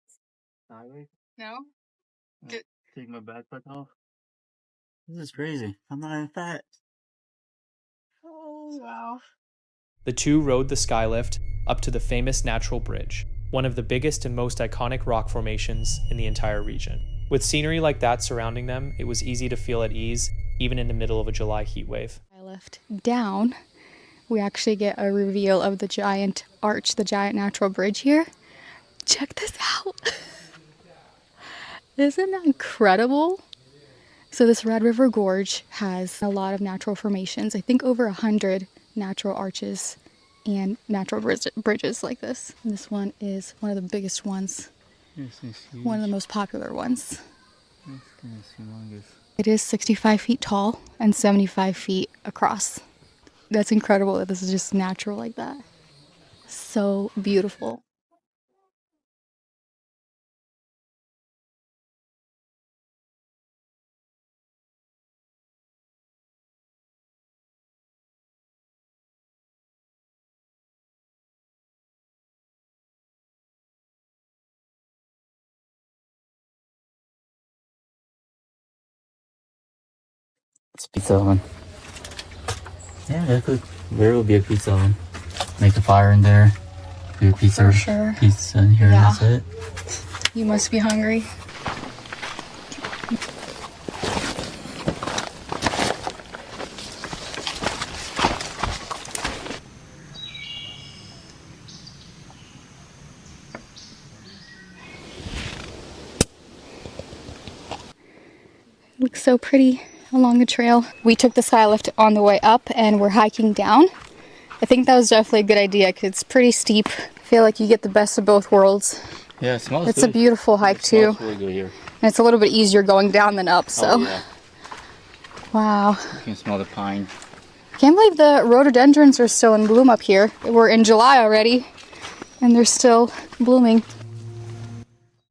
Sideways? No? Take my backpack off. This is crazy. I'm not even fat. Oh, wow. The two rode the skylift up to the famous natural bridge, one of the biggest and most iconic rock formations in the entire region. With scenery like that surrounding them, it was easy to feel at ease, even in the middle of a July heat wave. I left down we actually get a reveal of the giant arch, the giant natural bridge here. Check this out. Isn't that incredible? So this Red River Gorge has a lot of natural formations. I think over 100 natural arches and natural bridges like this. And this one is one of the biggest ones. This is huge. One of the most popular ones. It's kind of humongous. It is 65 feet tall and 75 feet across. That's incredible that this is just natural like that. So beautiful. It's pizza oven. Yeah, there will be a pizza oven. Make a fire in there. Do your pizza. For sure. Pizza in here, Yeah. and that's it. You must be hungry. It looks so pretty along the trail. We took the sky lift on the way up and we're hiking down. I think that was definitely a good idea because it's pretty steep. I feel like you get the best of both worlds. Yeah, it smells It's good. a beautiful hike too. It smells really good here. And it's a little bit easier going down than up, so. Oh, yeah. Wow. You can smell the pine. Can't believe the rhododendrons are still in bloom up here. We're in July already and they're still blooming.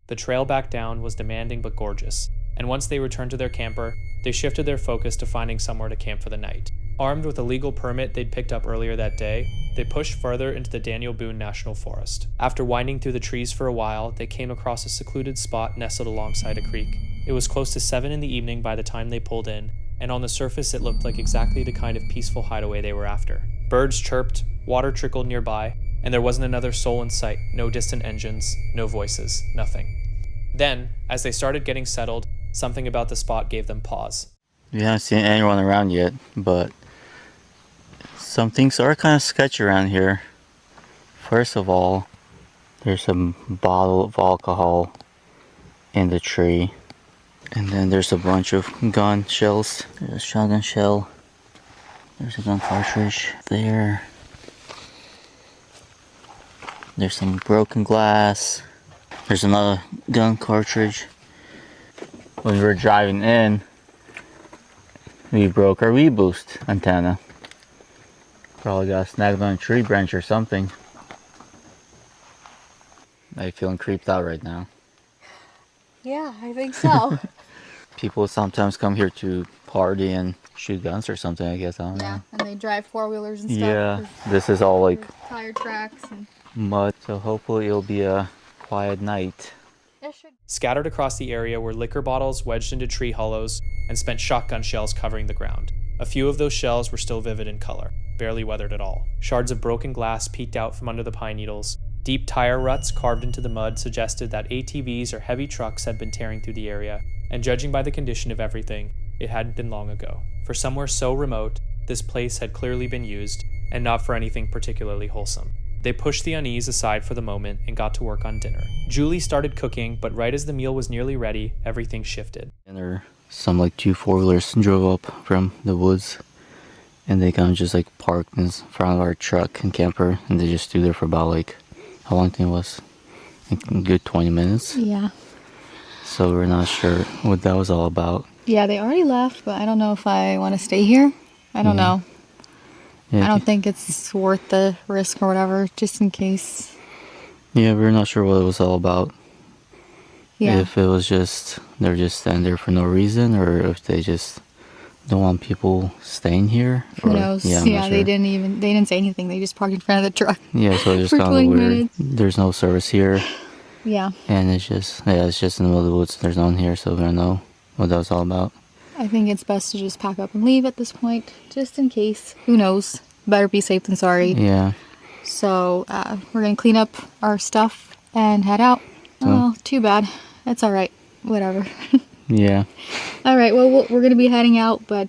The trail back down was demanding but gorgeous, and once they returned to their camper, they shifted their focus to finding somewhere to camp for the night. Armed with a legal permit they'd picked up earlier that day, they pushed further into the Daniel Boone National Forest. After winding through the trees for a while, they came across a secluded spot nestled alongside a creek. It was close to 7 in the evening by the time they pulled in, and on the surface it looked like exactly the kind of peaceful hideaway they were after. Birds chirped, water trickled nearby, and there wasn't another soul in sight. No distant engines, no voices, nothing. Then, as they started getting settled, something about the spot gave them pause. We haven't seen anyone around yet, but some things are kind of sketchy around here. First of all, there's a bottle of alcohol in the tree. And then there's a bunch of gun shells. There's a shotgun shell. There's a gun cartridge there. There's some broken glass. There's another gun cartridge. When we were driving in, we broke our Wii-Boost antenna. Probably got snagged on a tree branch or something. I'm feeling creeped out right now. Yeah, I think so. People sometimes come here to party and shoot guns or something, I guess. I don't know. Yeah, and they drive four-wheelers and stuff. Yeah, this is all like tire tracks and mud, so hopefully it'll be a quiet night. Scattered across the area were liquor bottles wedged into tree hollows and spent shotgun shells covering the ground. A few of those shells were still vivid in color, barely weathered at all. Shards of broken glass peeked out from under the pine needles. Deep tire ruts carved into the mud suggested that ATVs or heavy trucks had been tearing through the area, and judging by the condition of everything, it hadn't been long ago. For somewhere so remote, this place had clearly been used, and not for anything particularly wholesome. They pushed the unease aside for the moment and got to work on dinner. Julie started cooking, but right as the meal was nearly ready, everything shifted. And there some like 2 4-wheelers drove up from the woods, and they kind of just like parked in front of our truck and camper, and they just stood there for about like, how long it was? Like a good 20 minutes. yeah. So we're not sure what that was all about. Yeah, they already left, but I don't know if I want to stay here. I don't know. Yeah, I don't think it's worth the risk or whatever, just in case. Yeah, we're not sure what it was all about. Yeah. If it was just, they're just standing there for no reason, or if they just don't want people staying here. Who or, knows? Yeah, Yeah, they didn't say anything. They just parked in front of the truck. Yeah, so it's just for kind 20 of weird. minutes. There's no service here. Yeah. And it's just in the middle of the woods. There's no one here, so we don't know what that was all about. I think it's best to just pack up and leave at this point, just in case. Who knows? Better be safe than sorry. Yeah. So we're going to clean up our stuff and head out. So- Oh, too bad. That's all right. Whatever. Yeah. All right. Well, we're going to be heading out, but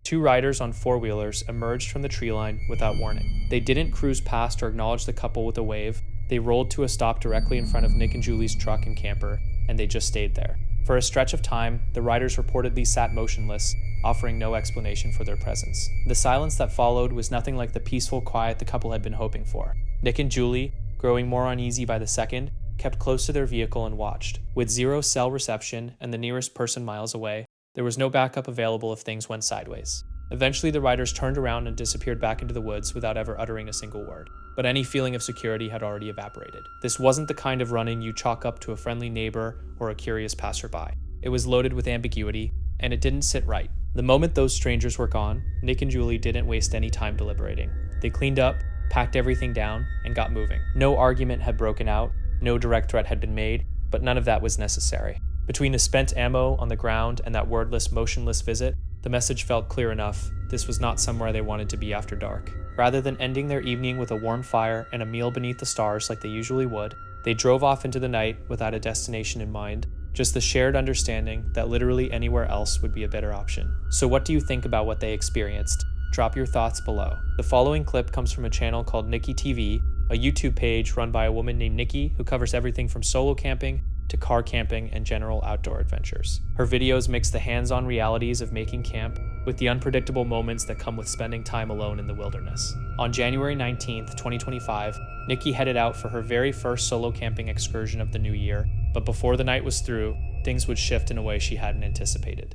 Two riders on four-wheelers emerged from the tree line without warning. They didn't cruise past or acknowledge the couple with a wave. They rolled to a stop directly in front of Nick and Julie's truck and camper, and they just stayed there. For a stretch of time, the riders reportedly sat motionless, offering no explanation for their presence. The silence that followed was nothing like the peaceful quiet the couple had been hoping for. Nick and Julie, growing more uneasy by the second, kept close to their vehicle and watched. With zero cell reception and the nearest person miles away, there was no backup available if things went sideways. Eventually, the riders turned around and disappeared back into the woods without ever uttering a single word. But any feeling of security had already evaporated. This wasn't the kind of run-in you chalk up to a friendly neighbor or a curious passerby. It was loaded with ambiguity, and it didn't sit right. The moment those strangers were gone, Nick and Julie didn't waste any time deliberating. They cleaned up, packed everything down, and got moving. No argument had broken out, no direct threat had been made, but none of that was necessary. Between the spent ammo on the ground and that wordless, motionless visit, the message felt clear enough. This was not somewhere they wanted to be after dark. Rather than ending their evening with a warm fire and a meal beneath the stars like they usually would, they drove off into the night without a destination in mind, just the shared understanding that literally anywhere else would be a better option. So what do you think about what they experienced? Drop your thoughts below. The following clip comes from a channel called Nikki TV, a YouTube page run by a woman named Nikki who covers everything from solo camping to car camping and general outdoor adventures. Her videos mix the hands-on realities of making camp with the unpredictable moments that come with spending time alone in the wilderness. On January 19th, 2025, Nikki headed out for her very first solo camping excursion of the new year, but before the night was through, things would shift in a way she hadn't anticipated.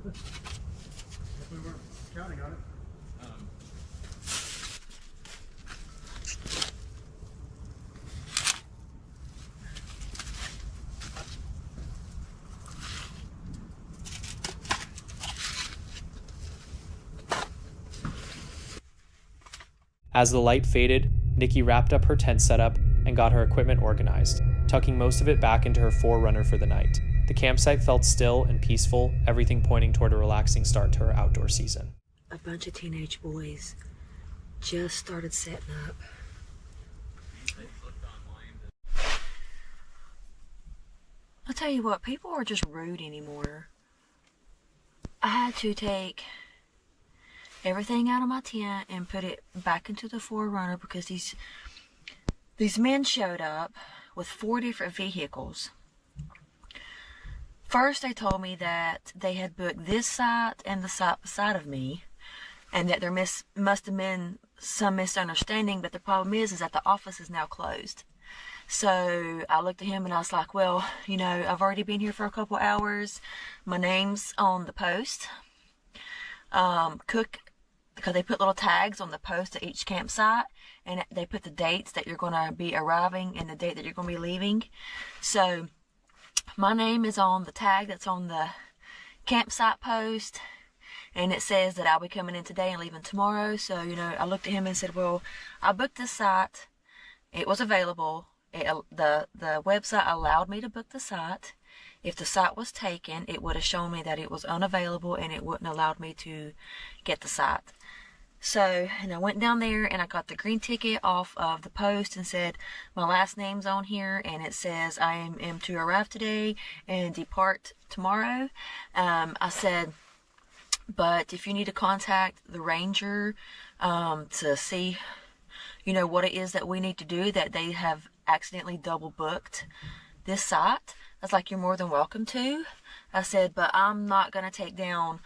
If we weren't counting on it. As the light faded, Nikki wrapped up her tent setup and got her equipment organized, tucking most of it back into her 4Runner for the night. The campsite felt still and peaceful, everything pointing toward a relaxing start to her outdoor season. A bunch of teenage boys just started setting up. I'll tell you what, people are just rude anymore. I had to take everything out of my tent and put it back into the 4Runner because these men showed up with 4 different vehicles. First, they told me that they had booked this site and the site beside of me, and that there must have been some misunderstanding, but the problem is that the office is now closed. So I looked at him and I was like, well, you know, I've already been here for a couple hours. My name's on the post. Because they put little tags on the post at each campsite, and they put the dates that you're going to be arriving and the date that you're going to be leaving. So my name is on the tag that's on the campsite post, and it says that I'll be coming in today and leaving tomorrow. So, you know, I looked at him and said, well, I booked this site. It was available. The website allowed me to book the site. If the site was taken, it would have shown me that it was unavailable and it wouldn't allowed me to get the site. So, and I went down there and I got the green ticket off of the post and said my last name's on here, and it says I am to arrive today and depart tomorrow. I said, but if you need to contact the ranger to see, you know, what it is that we need to do, that they have accidentally double booked this site, I was like, you're more than welcome to. I said, but I'm not going to take down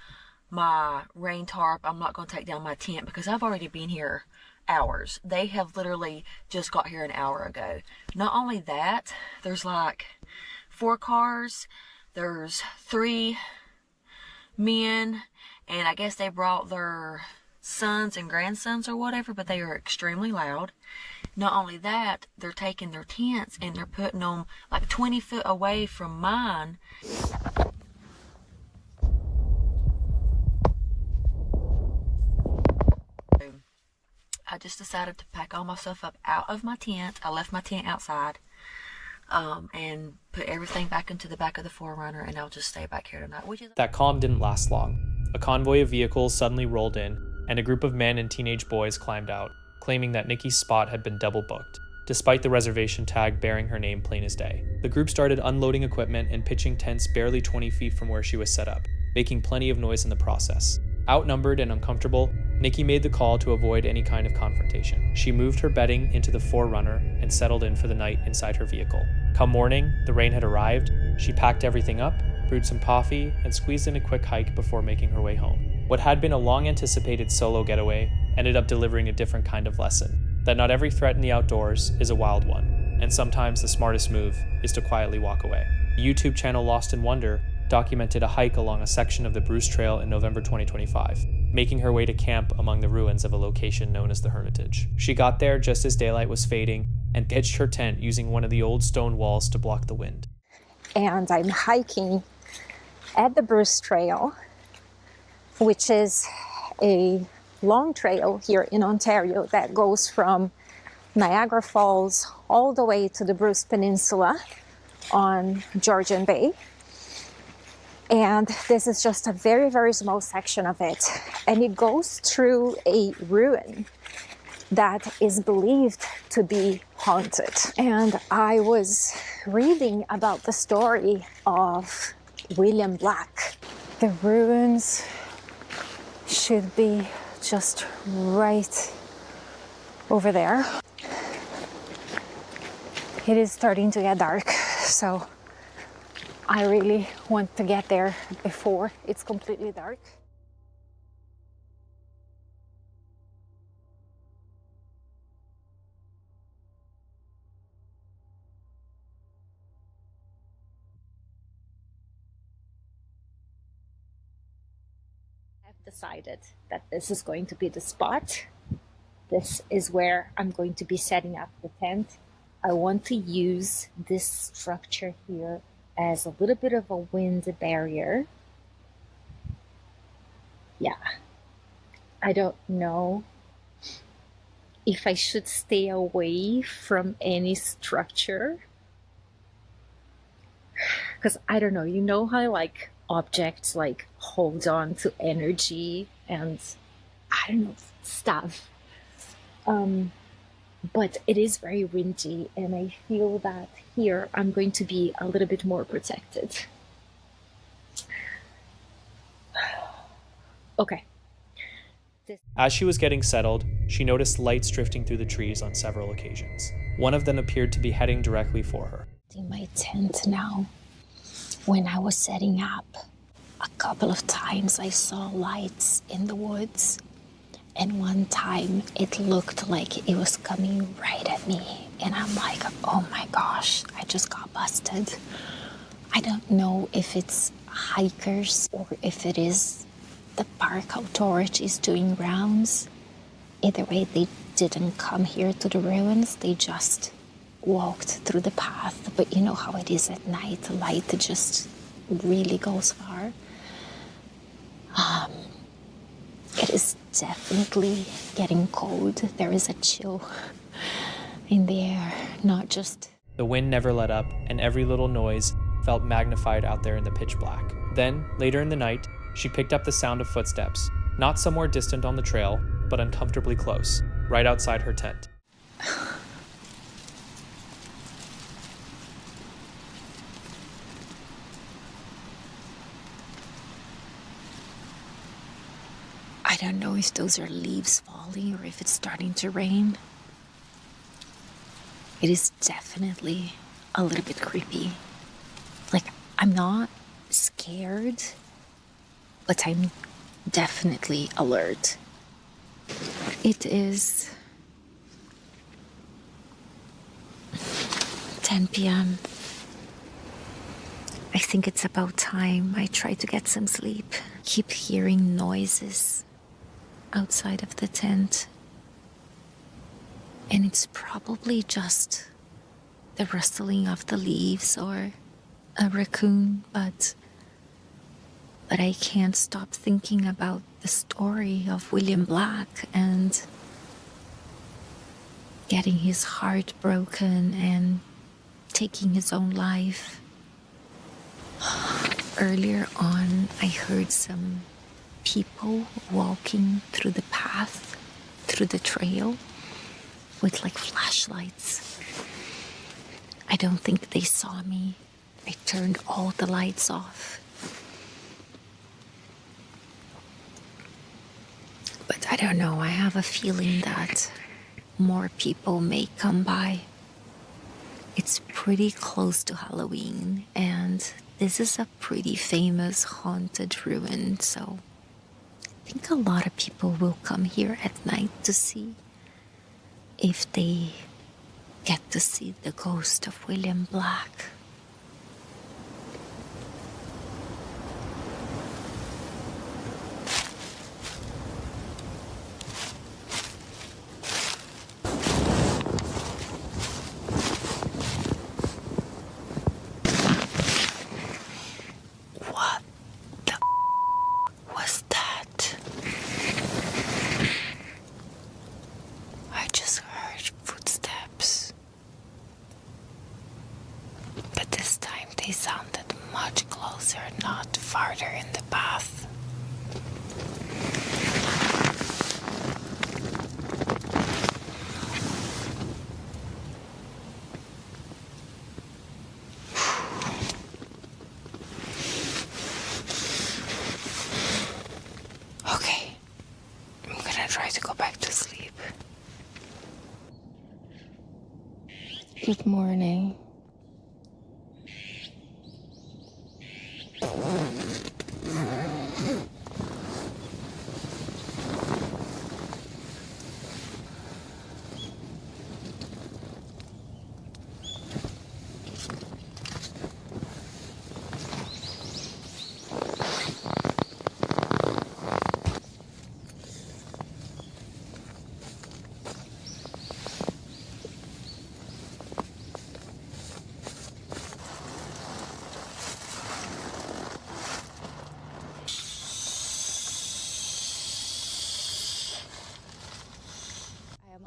my rain tarp. I'm not going to take down my tent because I've already been here hours. They have literally just got here an hour ago. Not only that, there's like 4 cars, there's 3 men, and I guess they brought their sons and grandsons or whatever, but they are extremely loud. Not only that, they're taking their tents and they're putting them like 20 foot away from mine. I just decided to pack all my stuff up out of my tent. I left my tent outside and put everything back into the back of the 4Runner, and I'll just stay back here tonight. That calm didn't last long. A convoy of vehicles suddenly rolled in, and a group of men and teenage boys climbed out, claiming that Nikki's spot had been double booked, despite the reservation tag bearing her name plain as day. The group started unloading equipment and pitching tents barely 20 feet from where she was set up, making plenty of noise in the process. Outnumbered and uncomfortable, Nikki made the call to avoid any kind of confrontation. She moved her bedding into the 4Runner and settled in for the night inside her vehicle. Come morning, the rain had arrived. She packed everything up, brewed some coffee, and squeezed in a quick hike before making her way home. What had been a long-anticipated solo getaway ended up delivering a different kind of lesson, that not every threat in the outdoors is a wild one, and sometimes the smartest move is to quietly walk away. The YouTube channel Lost in Wonder documented a hike along a section of the Bruce Trail in November 2025, making her way to camp among the ruins of a location known as the Hermitage. She got there just as daylight was fading and pitched her tent using one of the old stone walls to block the wind. And I'm hiking at the Bruce Trail, which is a long trail here in Ontario that goes from Niagara Falls all the way to the Bruce Peninsula on Georgian Bay. And this is just a very, very small section of it. And it goes through a ruin that is believed to be haunted. And I was reading about the story of William Black. The ruins should be just right over there. It is starting to get dark, so I really want to get there before it's completely dark. I've decided that this is going to be the spot. This is where I'm going to be setting up the tent. I want to use this structure here as a little bit of a wind barrier. Yeah, I don't know if I should stay away from any structure, because I don't know, you know how like objects like hold on to energy and I don't know, stuff. But it is very windy, and I feel that here I'm going to be a little bit more protected. Okay. As she was getting settled, she noticed lights drifting through the trees on several occasions. One of them appeared to be heading directly for her. In my tent now, when I was setting up, a couple of times I saw lights in the woods. And one time it looked like it was coming right at me. And I'm like, oh my gosh, I just got busted. I don't know if it's hikers or if it is the park authorities doing rounds. Either way, they didn't come here to the ruins. They just walked through the path. But you know how it is at night. The light just really goes far. It is definitely getting cold. There is a chill in the air, not just... The wind never let up, and every little noise felt magnified out there in the pitch black. Then, later in the night, she picked up the sound of footsteps, not somewhere distant on the trail, but uncomfortably close, right outside her tent. I don't know if those are leaves falling or if it's starting to rain. It is definitely a little bit creepy. Like, I'm not scared, but I'm definitely alert. It is 10 p.m. I think it's about time I try to get some sleep. Keep hearing noises outside of the tent. And it's probably just the rustling of the leaves or a raccoon, but I can't stop thinking about the story of William Black and getting his heart broken and taking his own life. Earlier on, I heard some people walking through the path, through the trail, with like flashlights. I don't think they saw me. I turned all the lights off. But I don't know, I have a feeling that more people may come by. It's pretty close to Halloween, and this is a pretty famous haunted ruin, so I think a lot of people will come here at night to see if they get to see the ghost of William Black. What the was that? I just heard footsteps. But this time they sounded much closer, not farther in the path. Okay, I'm gonna try to go back to sleep. Good morning.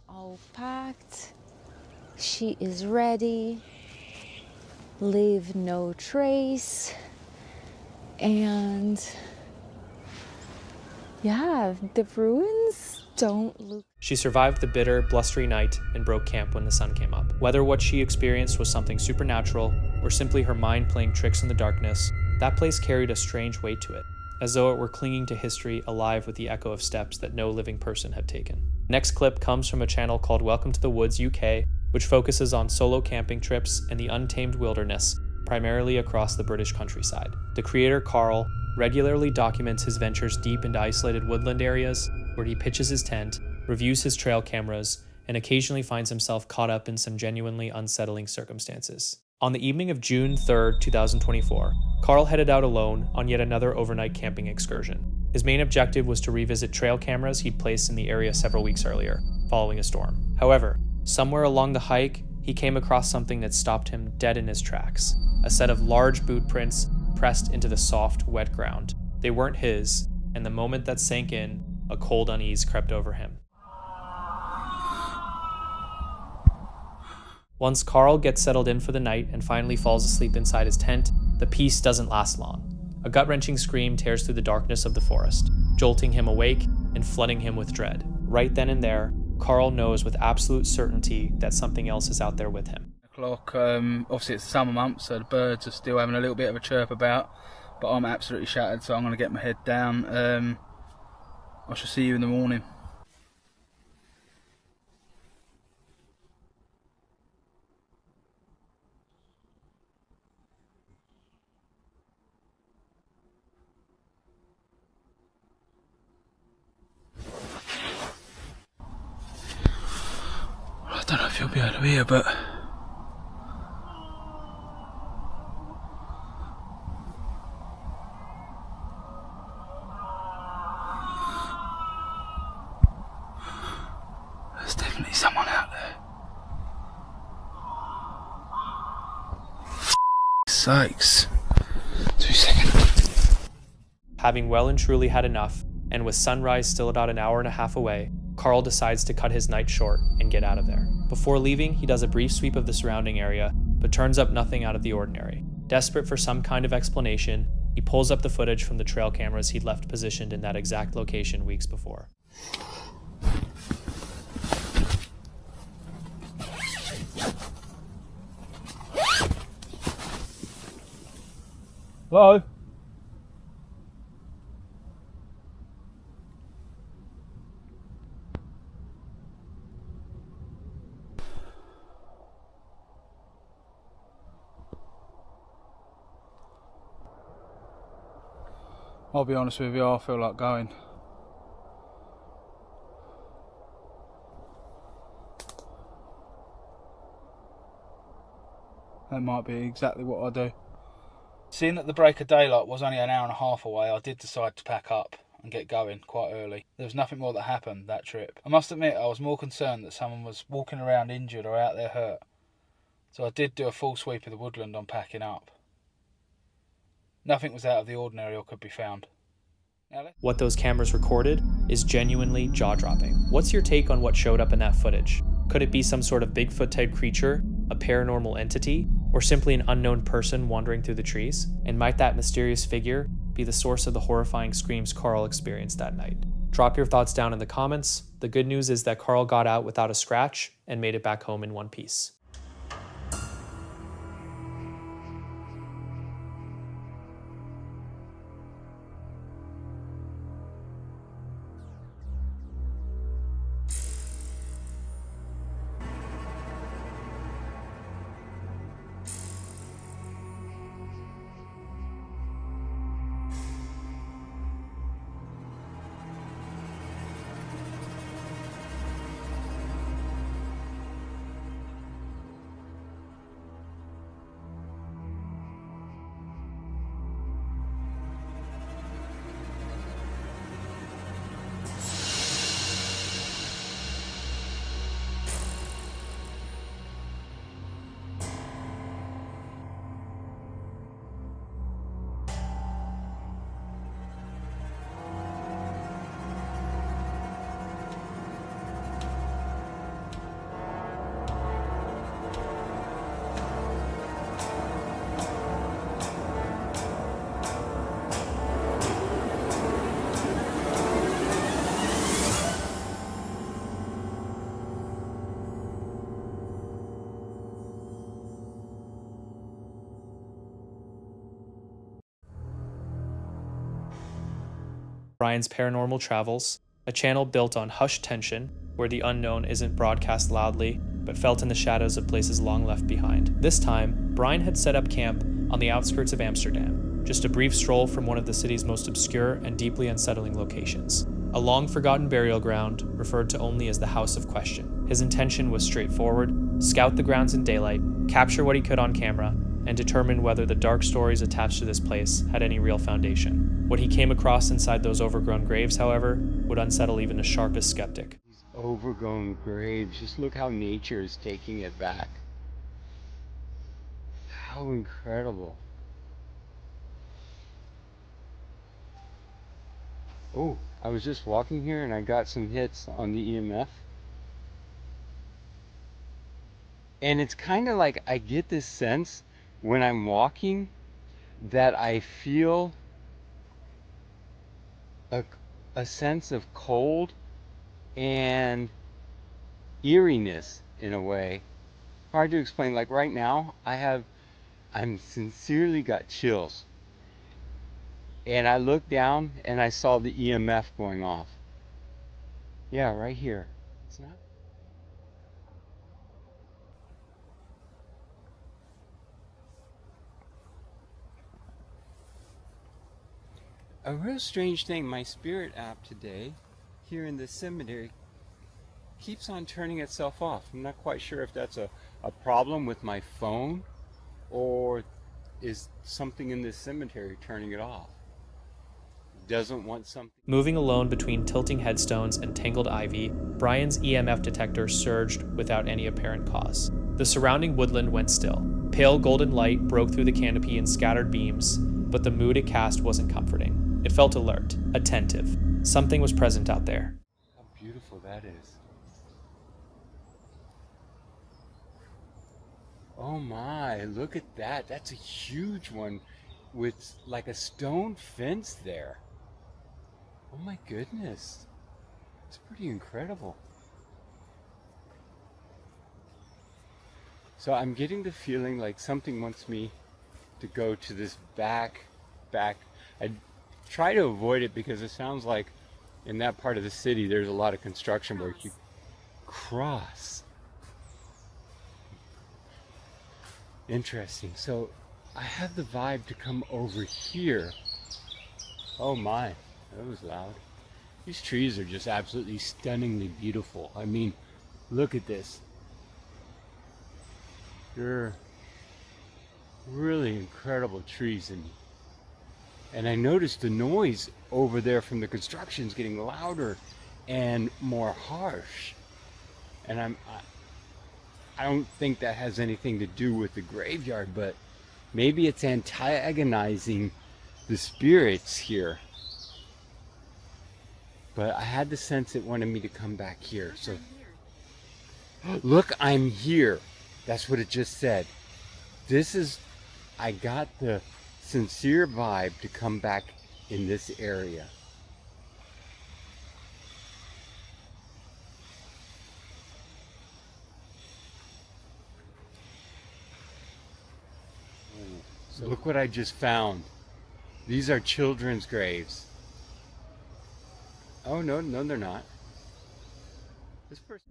All packed. She is ready. Leave no trace. And yeah, the ruins don't look. She survived the bitter, blustery night and broke camp when the sun came up. Whether what she experienced was something supernatural or simply her mind playing tricks in the darkness, that place carried a strange weight to it, as though it were clinging to history, alive with the echo of steps that no living person had taken. Next clip comes from a channel called Welcome to the Woods UK, which focuses on solo camping trips and the untamed wilderness, primarily across the British countryside. The creator, Carl, regularly documents his ventures deep into isolated woodland areas, where he pitches his tent, reviews his trail cameras, and occasionally finds himself caught up in some genuinely unsettling circumstances. On the evening of June 3rd, 2024, Carl headed out alone on yet another overnight camping excursion. His main objective was to revisit trail cameras he'd placed in the area several weeks earlier, following a storm. However, somewhere along the hike, he came across something that stopped him dead in his tracks. A set of large boot prints pressed into the soft, wet ground. They weren't his, and the moment that sank in, a cold unease crept over him. Once Carl gets settled in for the night and finally falls asleep inside his tent, the peace doesn't last long. A gut-wrenching scream tears through the darkness of the forest, jolting him awake and flooding him with dread. Right then and there, Carl knows with absolute certainty that something else is out there with him. Obviously it's the summer months, so the birds are still having a little bit of a chirp about, but I'm absolutely shattered, so I'm going to get my head down. I shall see you in the morning. I don't know if you'll be able to hear, but there's definitely someone out there. Sakes. 2 seconds. Having well and truly had enough, and with sunrise still about an hour and a half away, Carl decides to cut his night short and get out of there. Before leaving, he does a brief sweep of the surrounding area, but turns up nothing out of the ordinary. Desperate for some kind of explanation, he pulls up the footage from the trail cameras he'd left positioned in that exact location weeks before. Hello? I'll be honest with you, I feel like going. That might be exactly what I do. Seeing that the break of daylight was only an hour and a half away, I did decide to pack up and get going quite early. There was nothing more that happened that trip. I must admit I was more concerned that someone was walking around injured or out there hurt. So I did do a full sweep of the woodland on packing up. Nothing was out of the ordinary or could be found. What those cameras recorded is genuinely jaw-dropping. What's your take on what showed up in that footage? Could it be some sort of Bigfoot-type creature, a paranormal entity, or simply an unknown person wandering through the trees? And might that mysterious figure be the source of the horrifying screams Carl experienced that night? Drop your thoughts down in the comments. The good news is that Carl got out without a scratch and made it back home in one piece. Brian's Paranormal Travels, a channel built on hushed tension, where the unknown isn't broadcast loudly, but felt in the shadows of places long left behind. This time, Brian had set up camp on the outskirts of Amsterdam, just a brief stroll from one of the city's most obscure and deeply unsettling locations. A long-forgotten burial ground referred to only as the House of Question. His intention was straightforward: scout the grounds in daylight, capture what he could on camera, and determine whether the dark stories attached to this place had any real foundation. What he came across inside those overgrown graves, however, would unsettle even the sharpest skeptic. These overgrown graves, just look how nature is taking it back. How incredible. Oh, I was just walking here and I got some hits on the EMF. And it's kind of like I get this sense when I'm walking that I feel a sense of cold and eeriness in a way. Hard to explain. Like right now, I'm sincerely got chills. And I looked down and I saw the EMF going off. Yeah, right here. It's not. A real strange thing, my spirit app today, here in the cemetery, keeps on turning itself off. I'm not quite sure if that's a problem with my phone, or is something in this cemetery turning it off. Doesn't want something. Moving alone between tilting headstones and tangled ivy, Brian's EMF detector surged without any apparent cause. The surrounding woodland went still. Pale golden light broke through the canopy in scattered beams, but the mood it cast wasn't comforting. It felt alert, attentive. Something was present out there. How beautiful that is. Oh my, look at that. That's a huge one with like a stone fence there. Oh my goodness. It's pretty incredible. So I'm getting the feeling like something wants me to go to this back. I try to avoid it because it sounds like in that part of the city there's a lot of construction where you cross. Interesting. So I have the vibe to come over here. Oh my, that was loud. These trees are just absolutely stunningly beautiful. I mean, look at this. They're really incredible trees, and I noticed the noise over there from the construction is getting louder and more harsh. And I don't think that has anything to do with the graveyard, but maybe it's antagonizing the spirits here. But I had the sense it wanted me to come back here. So look, I'm here. That's what it just said. I got the sincere vibe to come back in this area. So look what I just found. These are children's graves. Oh, no, they're not.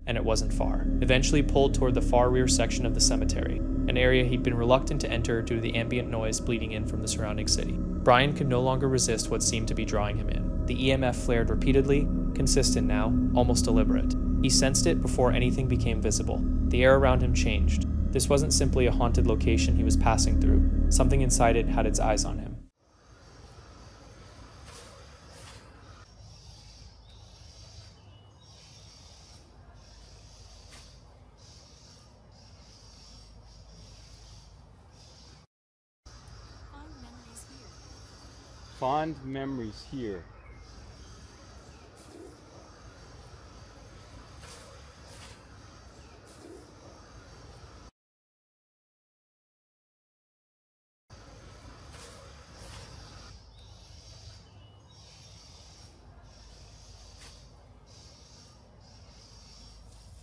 And it wasn't far. Eventually pulled toward the far rear section of the cemetery, an area he'd been reluctant to enter due to the ambient noise bleeding in from the surrounding city. Brian could no longer resist what seemed to be drawing him in. The EMF flared repeatedly, consistent now, almost deliberate. He sensed it before anything became visible. The air around him changed. This wasn't simply a haunted location he was passing through. Something inside it had its eyes on him. Fond memories here.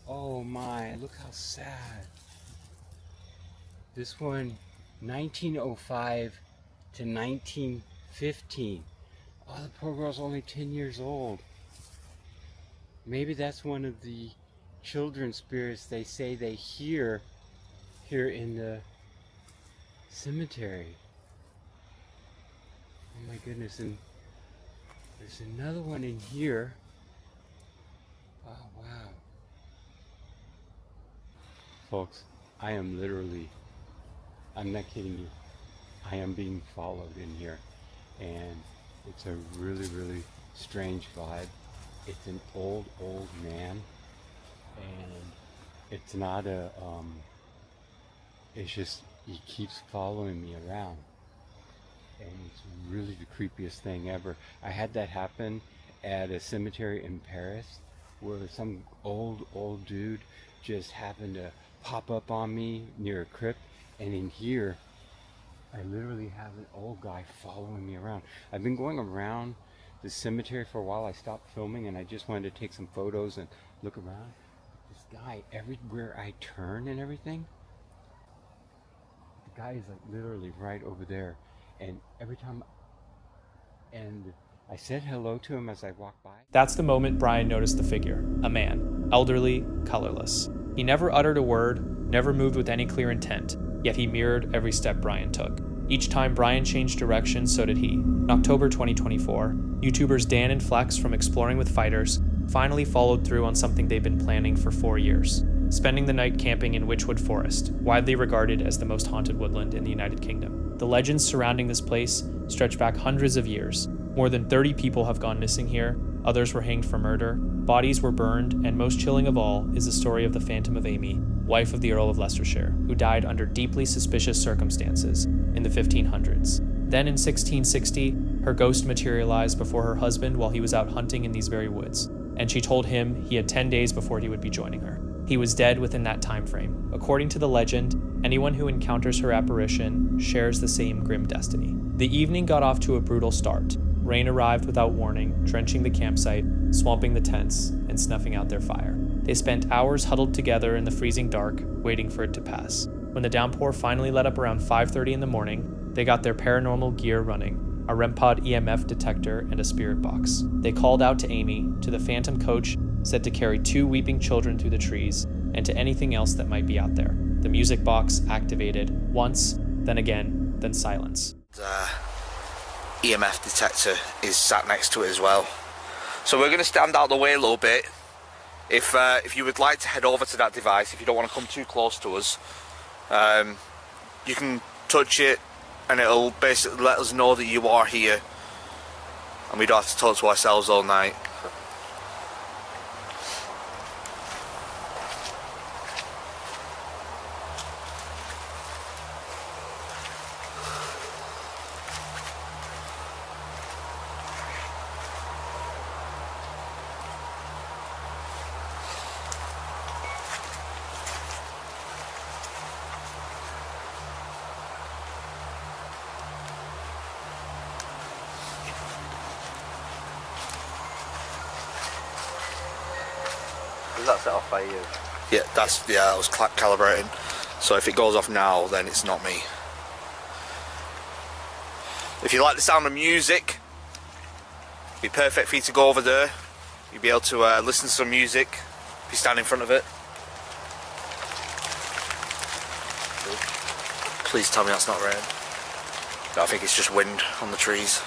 Oh my, look how sad. This one, 1905 to 1915. Oh, the poor girl's only 10 years old. Maybe that's one of the children's spirits they say they hear here in the cemetery. Oh my goodness, and there's another one in here. Oh wow. Folks, I am literally, I'm not kidding you, I am being followed in here, and it's a really, really strange vibe. It's an old man, and it's not a, it's just, he keeps following me around, and it's really the creepiest thing ever. I had that happen at a cemetery in Paris, where some old dude just happened to pop up on me near a crypt, and in here I literally have an old guy following me around. I've been going around the cemetery for a while. I stopped filming and I just wanted to take some photos and look around. This guy, everywhere I turn and everything, the guy is like literally right over there. And every time, and I said hello to him as I walked by. That's the moment Brian noticed the figure, a man, elderly, colorless. He never uttered a word, never moved with any clear intent, yet he mirrored every step Brian took. Each time Brian changed direction, so did he. In October 2024, YouTubers Dan and Flex from Exploring with Fighters finally followed through on something they've been planning for 4 years, spending the night camping in Witchwood Forest, widely regarded as the most haunted woodland in the United Kingdom. The legends surrounding this place stretch back hundreds of years. More than 30 people have gone missing here, others were hanged for murder, bodies were burned, and most chilling of all is the story of the Phantom of Amy, wife of the Earl of Leicestershire, who died under deeply suspicious circumstances in the 1500s. Then in 1660, her ghost materialized before her husband while he was out hunting in these very woods, and she told him he had 10 days before he would be joining her. He was dead within that time frame. According to the legend, anyone who encounters her apparition shares the same grim destiny. The evening got off to a brutal start. Rain arrived without warning, drenching the campsite, swamping the tents, and snuffing out their fire. They spent hours huddled together in the freezing dark, waiting for it to pass. When the downpour finally let up around 5:30 in the morning, they got their paranormal gear running, a REM pod EMF detector and a spirit box. They called out to Amy, to the Phantom coach, said to carry 2 weeping children through the trees, and to anything else that might be out there. The music box activated once, then again, then silence. The EMF detector is sat next to it as well. So we're going to stand out the way a little bit. If you would like to head over to that device, if you don't want to come too close to us, you can touch it and it'll basically let us know that you are here, and we don't have to talk to ourselves all night. Is that set off by you? Yeah, that was calibrating. So if it goes off now, then it's not me. If you like the sound of music, it'd be perfect for you to go over there. You'll be able to listen to some music if you stand in front of it. Please tell me that's not rain. No, I think it's just wind on the trees.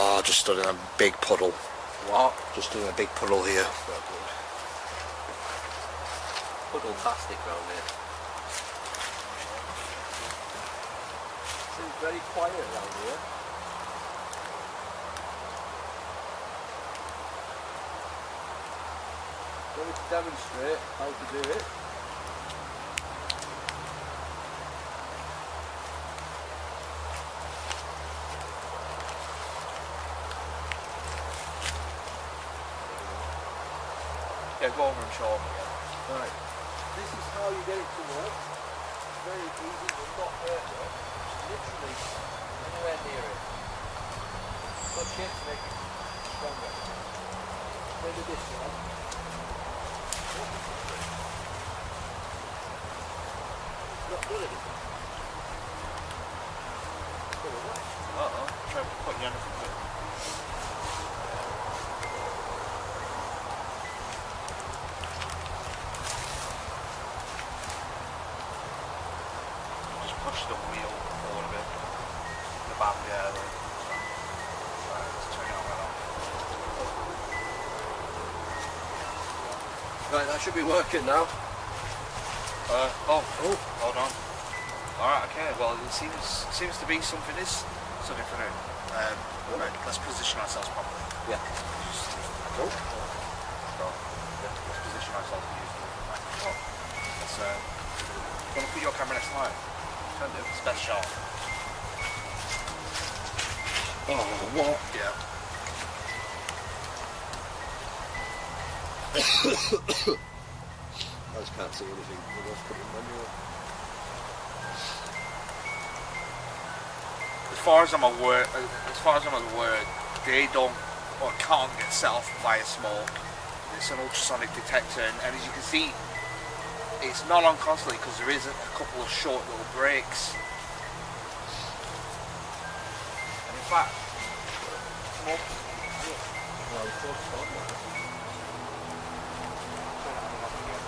Oh, just stood in a big puddle. What? Just stood in a big puddle here. Puddle-tastic round here. Seems very quiet around here. Let me demonstrate how to do it. Yeah, go over and show them again. Right. This is how you get it to work. It's very easy, but not hurt though. Literally anywhere near it. Touch it to make it stronger. Then do this one. Not good at it. Try to put you under some good. Push the wheel forward a bit. The back, yeah. Let's turn it on right off. Right, that should be working now. Hold on. Alright, okay, well it seems to be something for now. Right, let's position ourselves properly. Yeah. Let's position ourselves to use the microphone. Let's want to put your camera next time. It's best shot. Oh, what? Yeah. I just can't see anything. Let's put it in manual. As far as I'm aware, they don't or can't get set off via smoke. It's an ultrasonic detector, and as you can see, it's not on constantly because there is a couple of short little breaks. And in fact, smoke.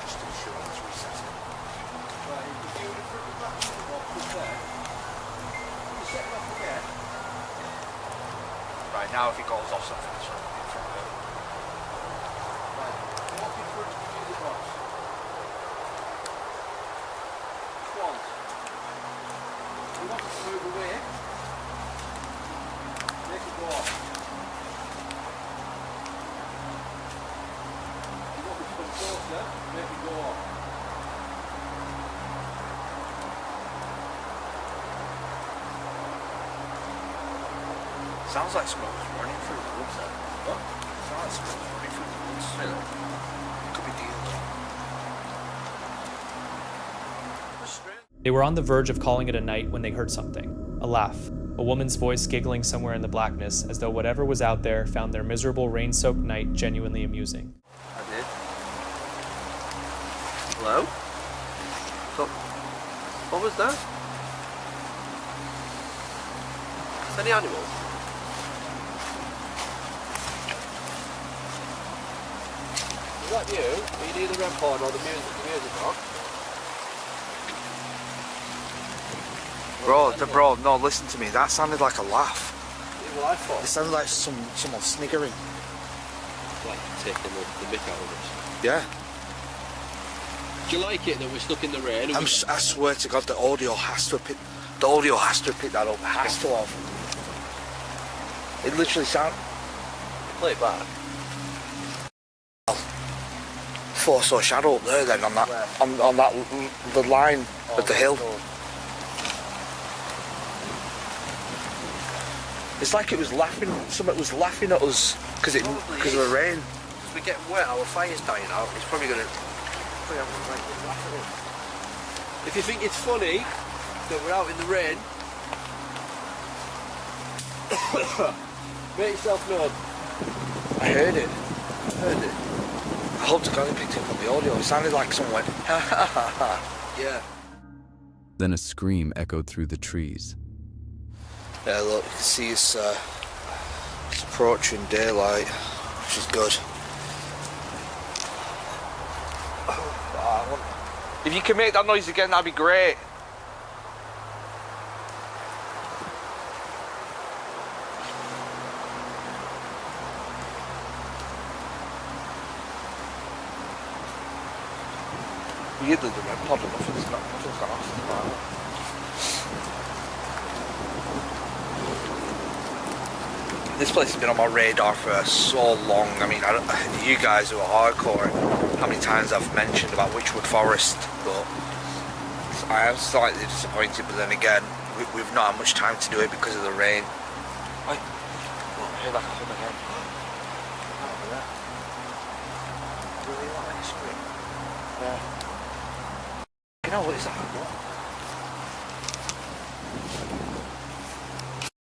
Just to be sure it's resetting. Right, now if it goes off something that's right in front of it. Right, walk in front of the music box. Swans. You want it to move away. Make it go off. You want it to come closer, make it go off. Sounds like smoke is running through the woods there. What? Sounds like smoke is running through the woods. Really? Could be deals. They were on the verge of calling it a night when they heard something. A laugh. A woman's voice giggling somewhere in the blackness as though whatever was out there found their miserable rain-soaked night genuinely amusing. I did. Hello? So, what was that? Is any animals? Is that you? Are you near the REM pod or the music box? Bro, no, listen to me. That sounded like a laugh. What I thought? It sounded like someone sniggering. Like taking the mick out of us. Yeah. Do you like it that we're stuck in the rain? I swear to God, the audio has to have picked that up. It has to have. It literally sounded. Play it back. Thought I saw a shadow up there then on that on that the line of the hill. It's like it was laughing. Something was laughing at us because of the rain. If we get wet, our fire's dying out. It's probably gonna. If you think it's funny that we're out in the rain, make yourself known. I heard it. I hope to God it picked up on the audio. It sounded like someone went, ha ha ha ha. Yeah. Then a scream echoed through the trees. Yeah, look, you can see it's approaching daylight, which is good. If you can make that noise again, that'd be great. Weirdly, the REM pod, nothing's gone off. This place has been on my radar for so long. I mean, you guys who are hardcore, how many times I've mentioned about Witchwood Forest, but I am slightly disappointed. But then again, we've not had much time to do it because of the rain. I hear that hum again. Over there. Really like a scream. Yeah. You know what is that?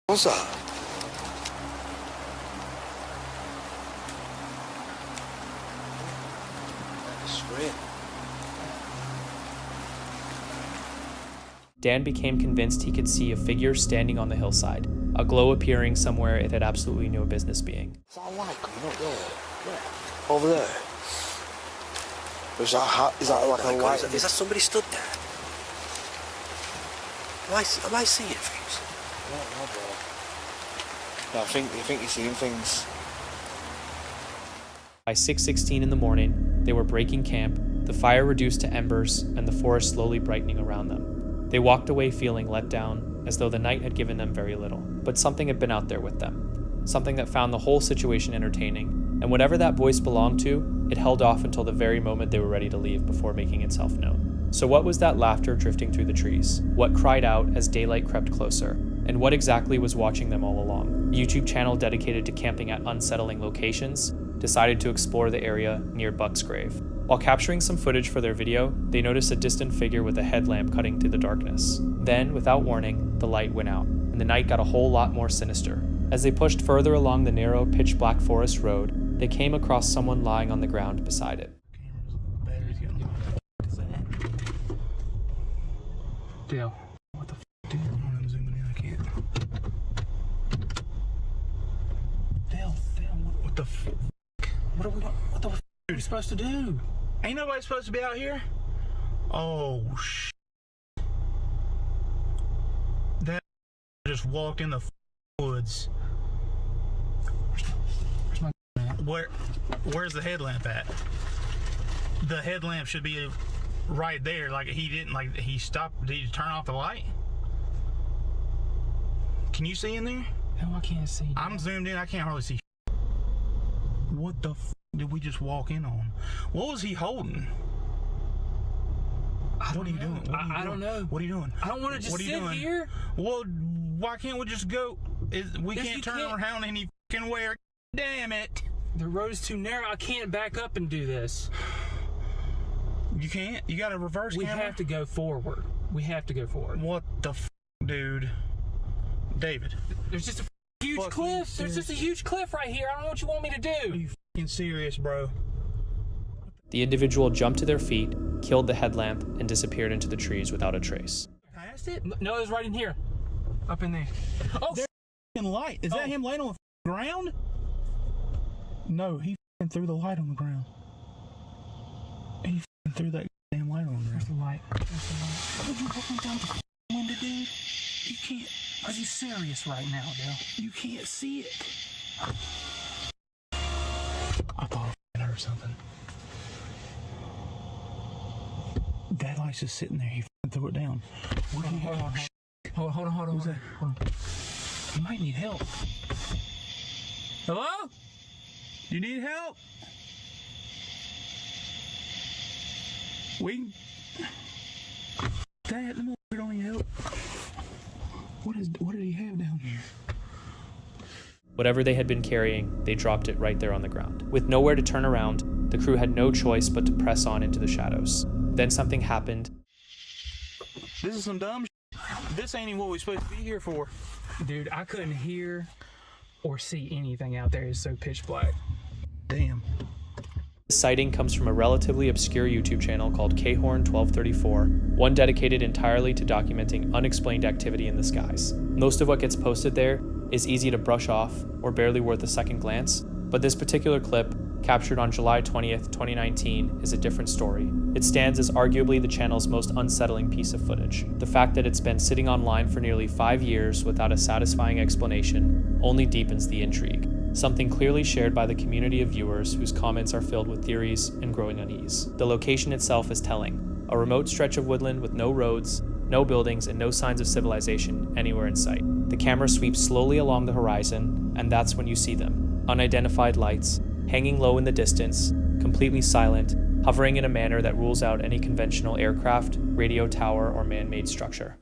What's that? Dan became convinced he could see a figure standing on the hillside, a glow appearing somewhere it had absolutely no business being. Is that a light coming up there? Where? Over there? Is that like a light? Is that somebody stood there? Am I seeing things? I don't know, bro. No, I think you're seeing things. By 6:16 in the morning, they were breaking camp, the fire reduced to embers, and the forest slowly brightening around them. They walked away feeling let down, as though the night had given them very little. But something had been out there with them. Something that found the whole situation entertaining, and whatever that voice belonged to, it held off until the very moment they were ready to leave before making itself known. So what was that laughter drifting through the trees? What cried out as daylight crept closer? And what exactly was watching them all along? A YouTube channel dedicated to camping at unsettling locations decided to explore the area near Buck's grave. While capturing some footage for their video, they noticed a distant figure with a headlamp cutting through the darkness. Then, without warning, the light went out, and the night got a whole lot more sinister. As they pushed further along the narrow, pitch-black forest road, they came across someone lying on the ground beside it. Dale, what the f, dude? I'm zooming in, I can't. Dale, what the f? What the f are we supposed to do? Ain't nobody supposed to be out here? Oh, sh. That just walked in the woods. Where's the headlamp at? The headlamp should be right there. Like he didn't, like he stopped. Did he turn off the light? Can you see in there? No, I can't see. I'm zoomed in. I can't hardly see. What the f did we just walk in on? What was he holding? What are you doing? I don't know. What are you doing? I don't want to just sit here. Well, why can't we just go? We can't turn around any fucking where. Damn it. The road is too narrow. I can't back up and do this. You can't? You got to reverse camera? We have to go forward. We have to go forward. What the f, dude? David. There's just a huge cliff. There's just a huge cliff right here. I don't know what you want me to do. Are you f***ing serious, bro? The individual jumped to their feet, killed the headlamp, and disappeared into the trees without a trace. Past it? No, it was right in here. Up in there. Oh, there's f***ing light. Is that him laying on the ground? No, he f***ing threw the light on the ground. He f***ing threw that damn light on the ground. There's the light. There's the light. Would you open down the window, dude? You can't. Are you serious right now, Dale? You can't see it. I thought I heard something. That light's just sitting there. He f***ing threw it down. Hold on. Who's that? Hold on. You might need help. Hello? You need help? That, the motherfucker don't need help. What did he have down here? Whatever they had been carrying, they dropped it right there on the ground. With nowhere to turn around, the crew had no choice but to press on into the shadows. Then something happened. This is some dumb shit. This ain't even what we're supposed to be here for. Dude, I couldn't hear or see anything out there. It's so pitch black. Damn. The sighting comes from a relatively obscure YouTube channel called KHorn1234, one dedicated entirely to documenting unexplained activity in the skies. Most of what gets posted there is easy to brush off or barely worth a second glance, but this particular clip, captured on July 20th, 2019, is a different story. It stands as arguably the channel's most unsettling piece of footage. The fact that it's been sitting online for nearly 5 years without a satisfying explanation only deepens the intrigue, something clearly shared by the community of viewers whose comments are filled with theories and growing unease. The location itself is telling, a remote stretch of woodland with no roads, no buildings, and no signs of civilization anywhere in sight. The camera sweeps slowly along the horizon, and that's when you see them. Unidentified lights, hanging low in the distance, completely silent, hovering in a manner that rules out any conventional aircraft, radio tower, or man-made structure.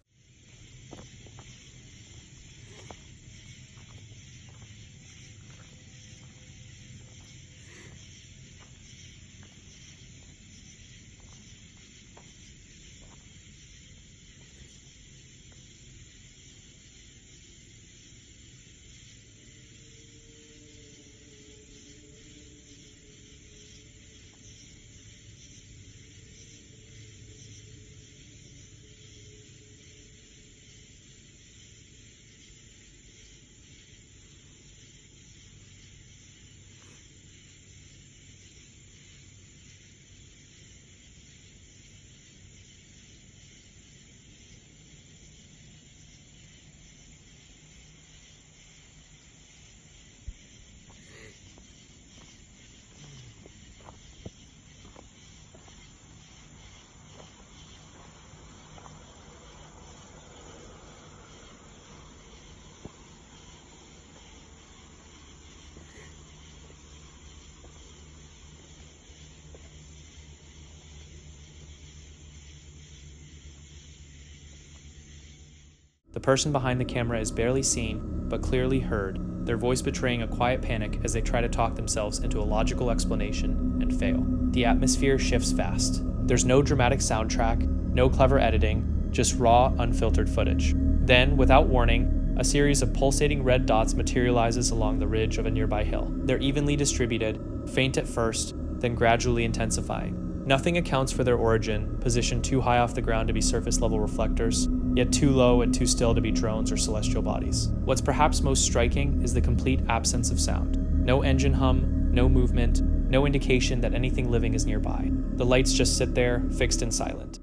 The person behind the camera is barely seen, but clearly heard, their voice betraying a quiet panic as they try to talk themselves into a logical explanation and fail. The atmosphere shifts fast. There's no dramatic soundtrack, no clever editing, just raw, unfiltered footage. Then, without warning, a series of pulsating red dots materializes along the ridge of a nearby hill. They're evenly distributed, faint at first, then gradually intensifying. Nothing accounts for their origin, positioned too high off the ground to be surface-level reflectors, yet too low and too still to be drones or celestial bodies. What's perhaps most striking is the complete absence of sound. No engine hum, no movement, no indication that anything living is nearby. The lights just sit there, fixed and silent.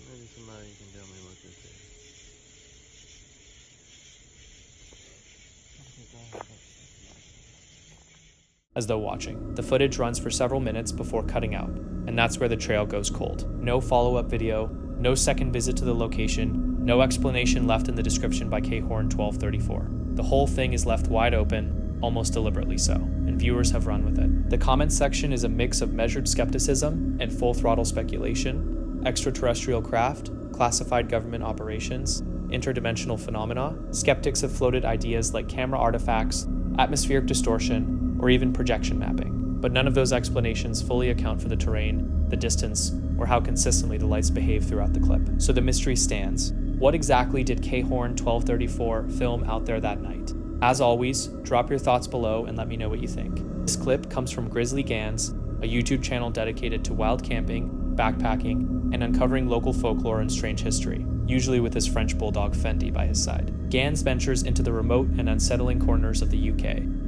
Maybe somebody can tell me what this is. As though watching. The footage runs for several minutes before cutting out, and that's where the trail goes cold. No follow-up video, no second visit to the location, no explanation left in the description by Khorne 1234. The whole thing is left wide open, almost deliberately so, and viewers have run with it. The comments section is a mix of measured skepticism and full-throttle speculation, extraterrestrial craft, classified government operations, interdimensional phenomena. Skeptics have floated ideas like camera artifacts, atmospheric distortion, or even projection mapping, but none of those explanations fully account for the terrain, the distance, or how consistently the lights behave throughout the clip. So the mystery stands. What exactly did Khorne 1234 film out there that night? As always, drop your thoughts below and let me know what you think. This clip comes from Grizzly Gans, a YouTube channel dedicated to wild camping, backpacking, and uncovering local folklore and strange history, usually with his French bulldog Fendi by his side. Gans ventures into the remote and unsettling corners of the UK,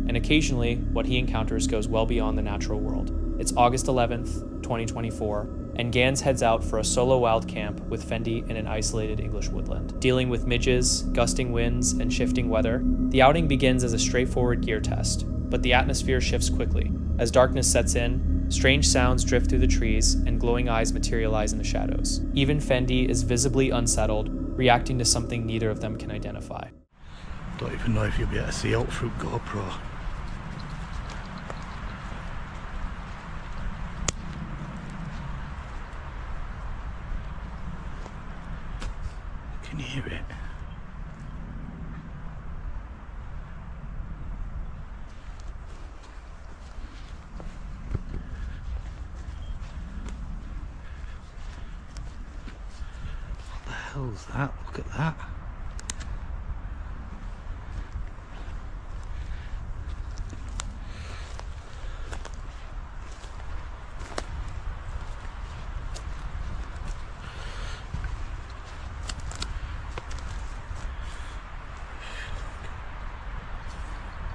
and occasionally what he encounters goes well beyond the natural world. It's August 11th, 2024, and Gans heads out for a solo wild camp with Fendi in an isolated English woodland. Dealing with midges, gusting winds, and shifting weather, the outing begins as a straightforward gear test, but the atmosphere shifts quickly. As darkness sets in, strange sounds drift through the trees, and glowing eyes materialize in the shadows. Even Fendi is visibly unsettled, reacting to something neither of them can identify. Don't even know if you'll be able to see out through GoPro. Can you hear it? What the hell's that? Look at that.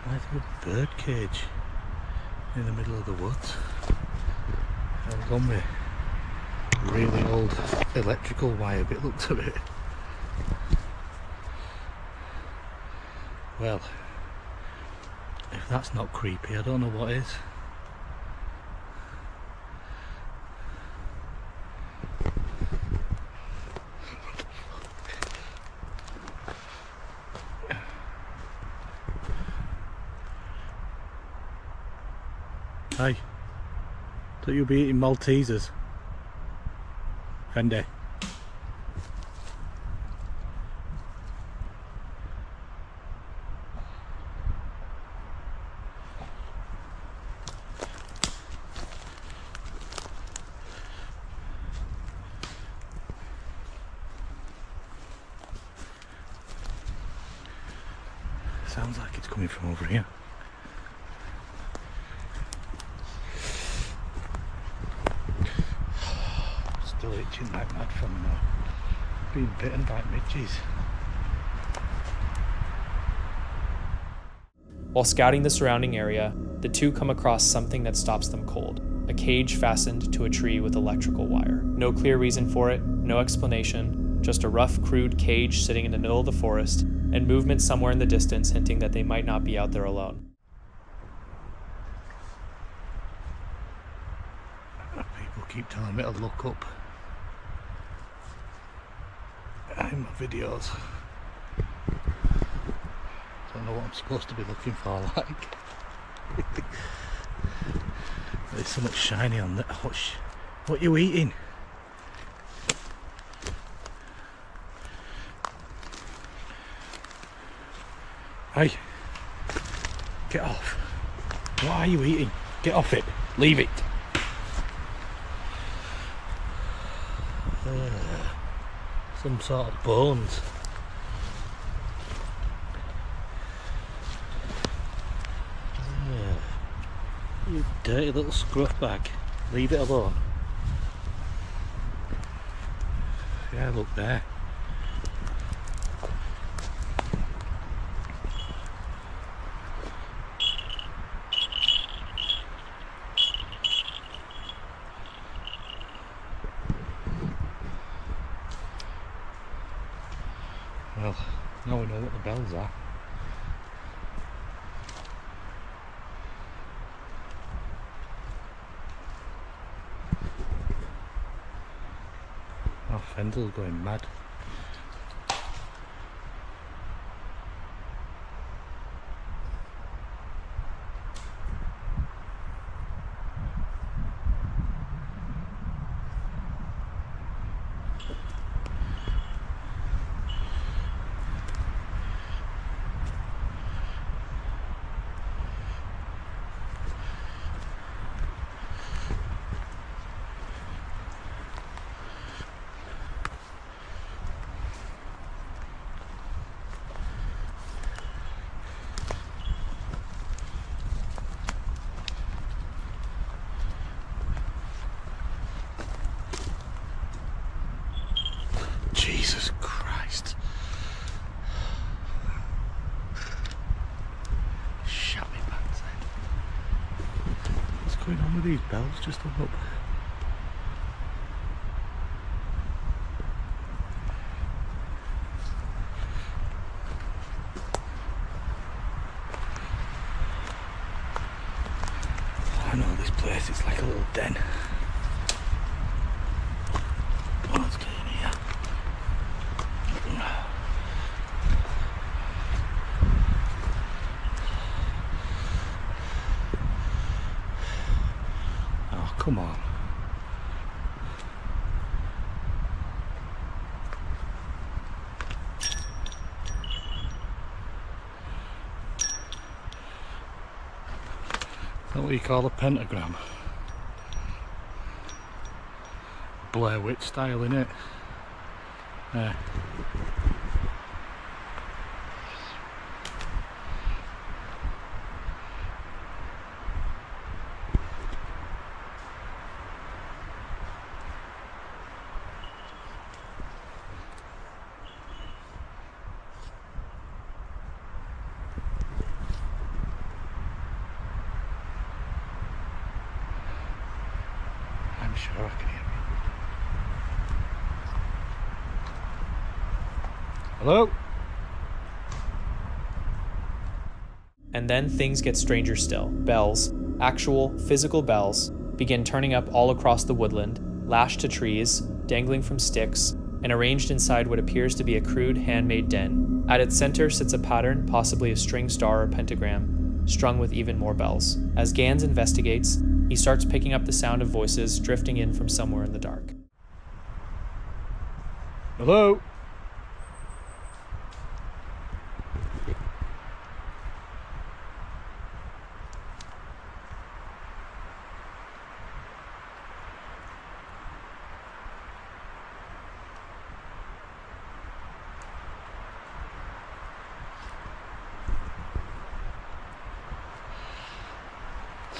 There's a bird cage in the middle of the woods. Held on with really old electrical wire, but it looks a bit. Well, if that's not creepy, I don't know what is. Hey, thought you'd be eating Maltesers. Fendi. Sounds like it's coming from over here. Still itching like mad from being bitten by midges. While scouting the surrounding area, the two come across something that stops them cold. A cage fastened to a tree with electrical wire. No clear reason for it, no explanation, just a rough, crude cage sitting in the middle of the forest, and movement somewhere in the distance hinting that they might not be out there alone. People keep telling me to look up in my videos. Don't know what I'm supposed to be looking for, like. There's so much shiny on that. What are you eating? Hey, get off. What are you eating? Get off it. Leave it. Some sort of bones. You dirty little scruff bag. Leave it alone. Yeah, look there. Well, now we know what the bells are. Oh, Fendel's going mad. Jesus Christ. Shut me pants then. What's going on with these bells? Just look up. I know this place, it's like a little den. Let's get in here. Oh, come on. Is that what you call a pentagram? Blair Witch style, innit? Yeah. I'm sure I can hear me. Hello? And then things get stranger still. Bells, actual physical bells, begin turning up all across the woodland, lashed to trees, dangling from sticks, and arranged inside what appears to be a crude handmade den. At its center sits a pattern, possibly a string star or pentagram, strung with even more bells. As Gans investigates, he starts picking up the sound of voices drifting in from somewhere in the dark. Hello?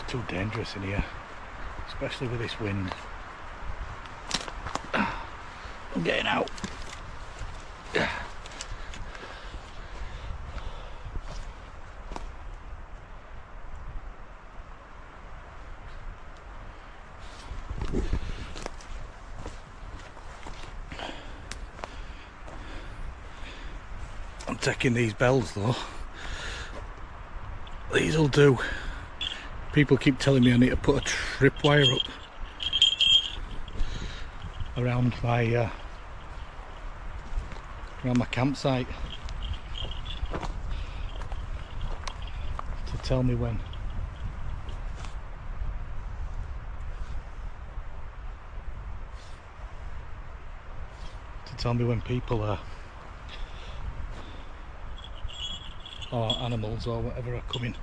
It's too dangerous in here, especially with this wind. I'm getting out. I'm taking these bells though. These'll do. People keep telling me I need to put a tripwire up around my campsite to tell me when. People are, or animals or whatever, are coming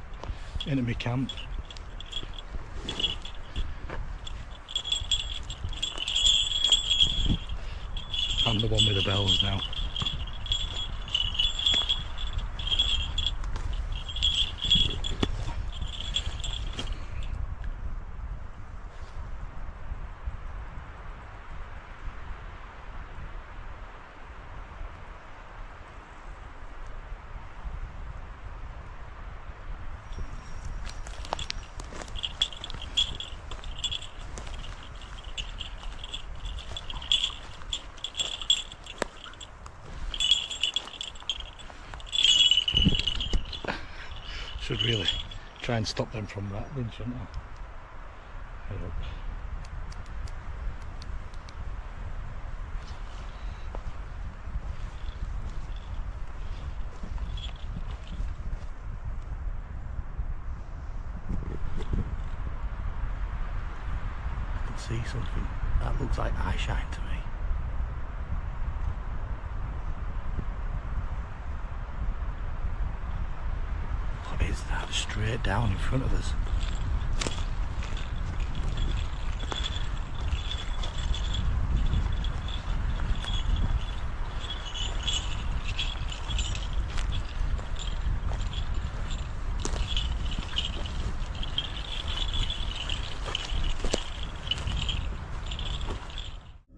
into my camp. I'm the one with the bells now. Should really try and stop them from rattling, shouldn't I? I hope. I can see something that looks like eye shine to me. Is that straight down in front of us?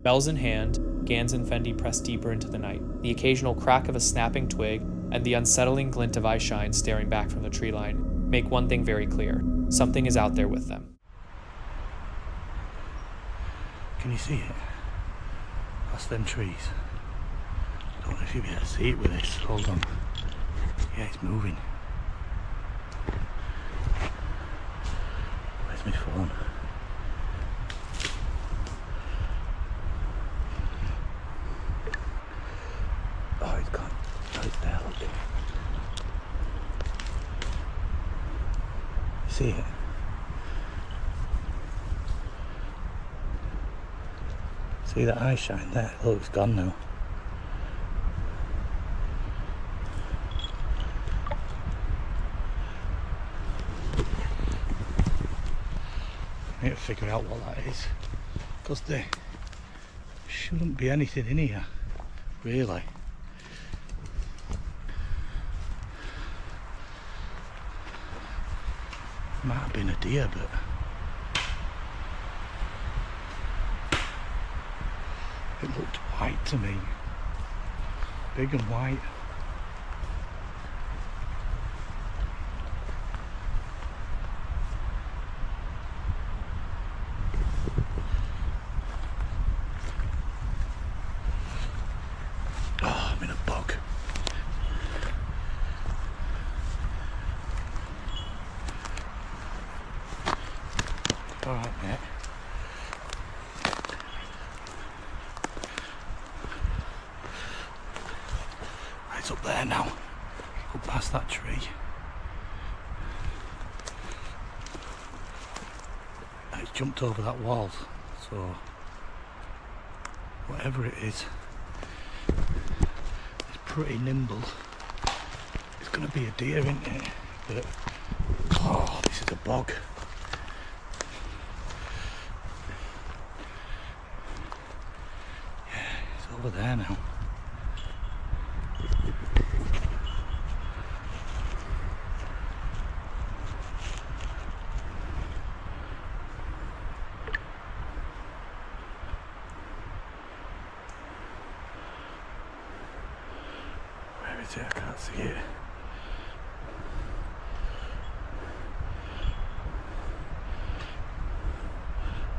Bells in hand, Gans and Fendi press deeper into the night. The occasional crack of a snapping twig and the unsettling glint of eyeshine staring back from the tree line make one thing very clear. Something is out there with them. Can you see it? That's them trees. I don't know if you'll be able to see it with this. Hold on. Yeah, it's moving. Where's my phone? Oh, it's gone. Oh, it's there, look. See it? See that eye shine there? Look, it's gone now. I need to figure out what that is, because there shouldn't be anything in here, really. Might have been a deer, but it looked white to me. Big and white. Oh, I'm in a bog. Alright, mate. It's up there now. Go past that tree. It's jumped over that wall, so whatever it is, it's pretty nimble. It's going to be a deer, isn't it? But oh, this is a bog. Over there now. is it? I can't see it.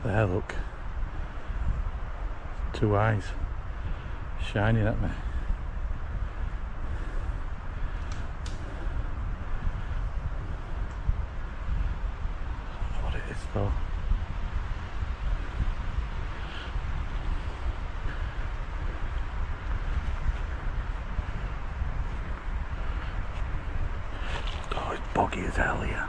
There, look. 2 eyes shining at me. I don't know what it is though. Oh, it's boggy as hell here.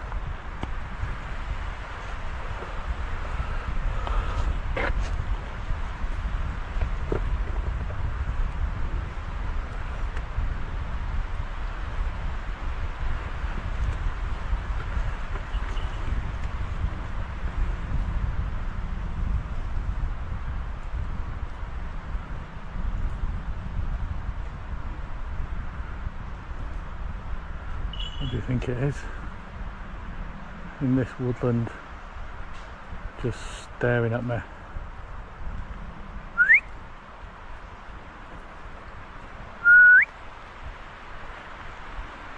What do you think it is? In this woodland, just staring at me.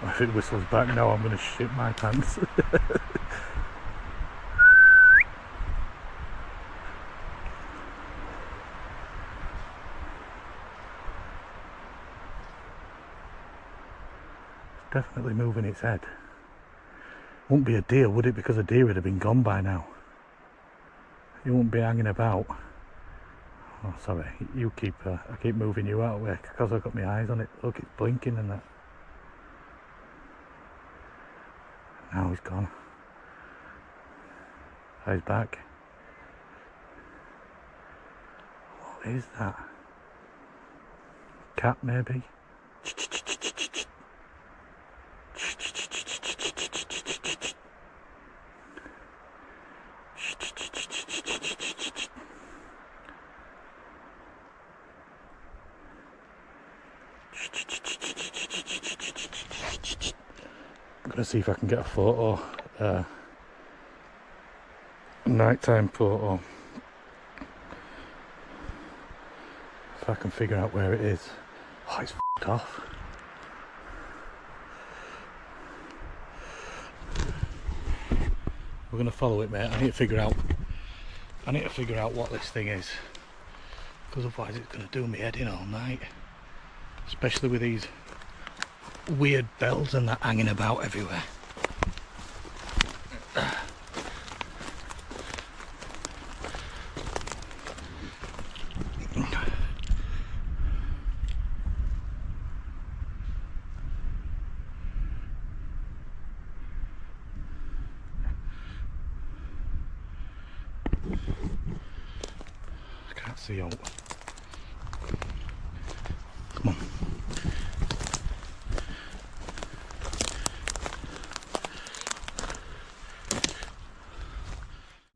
If it whistles back now, I'm going to shit my pants. Definitely moving its head. Wouldn't be a deer, would it? Because a deer would have been gone by now. It wouldn't be hanging about. Oh, sorry. You keep. I keep moving you out of the way because I've got my eyes on it. Look, it's blinking and that. Now he's gone. He's back. What is that? Cat, maybe? I'm gonna see if I can get a photo, nighttime photo. If I can figure out where it is. Oh, it's f***ed off. We're gonna follow it, mate. I need to figure out what this thing is, because otherwise it's gonna do me head in all night, especially with these weird bells and that hanging about everywhere. I can't see out. Come on.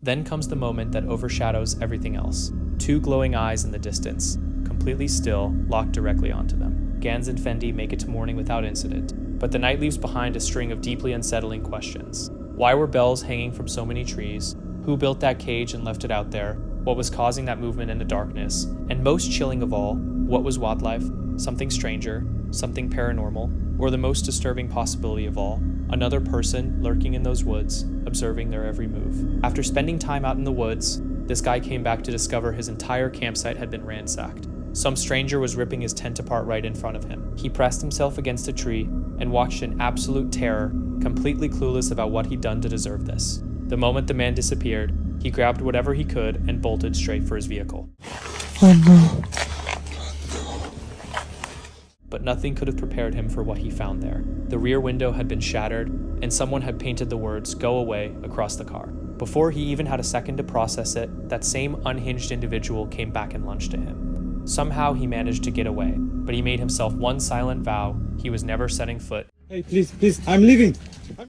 Then comes the moment that overshadows everything else. 2 glowing eyes in the distance, completely still, locked directly onto them. Gans and Fendi make it to morning without incident, but the night leaves behind a string of deeply unsettling questions. Why were bells hanging from so many trees? Who built that cage and left it out there? What was causing that movement in the darkness? And most chilling of all, what was wildlife? Something stranger? Something paranormal? Or the most disturbing possibility of all, another person lurking in those woods, observing their every move. After spending time out in the woods, this guy came back to discover his entire campsite had been ransacked. Some stranger was ripping his tent apart right in front of him. He pressed himself against a tree and watched in absolute terror, completely clueless about what he'd done to deserve this. The moment the man disappeared, he grabbed whatever he could and bolted straight for his vehicle. Oh no. But nothing could have prepared him for what he found there. The rear window had been shattered, and someone had painted the words, "Go away," across the car. Before he even had a second to process it, that same unhinged individual came back and lunged at him. Somehow he managed to get away, but he made himself one silent vow: he was never setting foot. Hey, please, I'm leaving.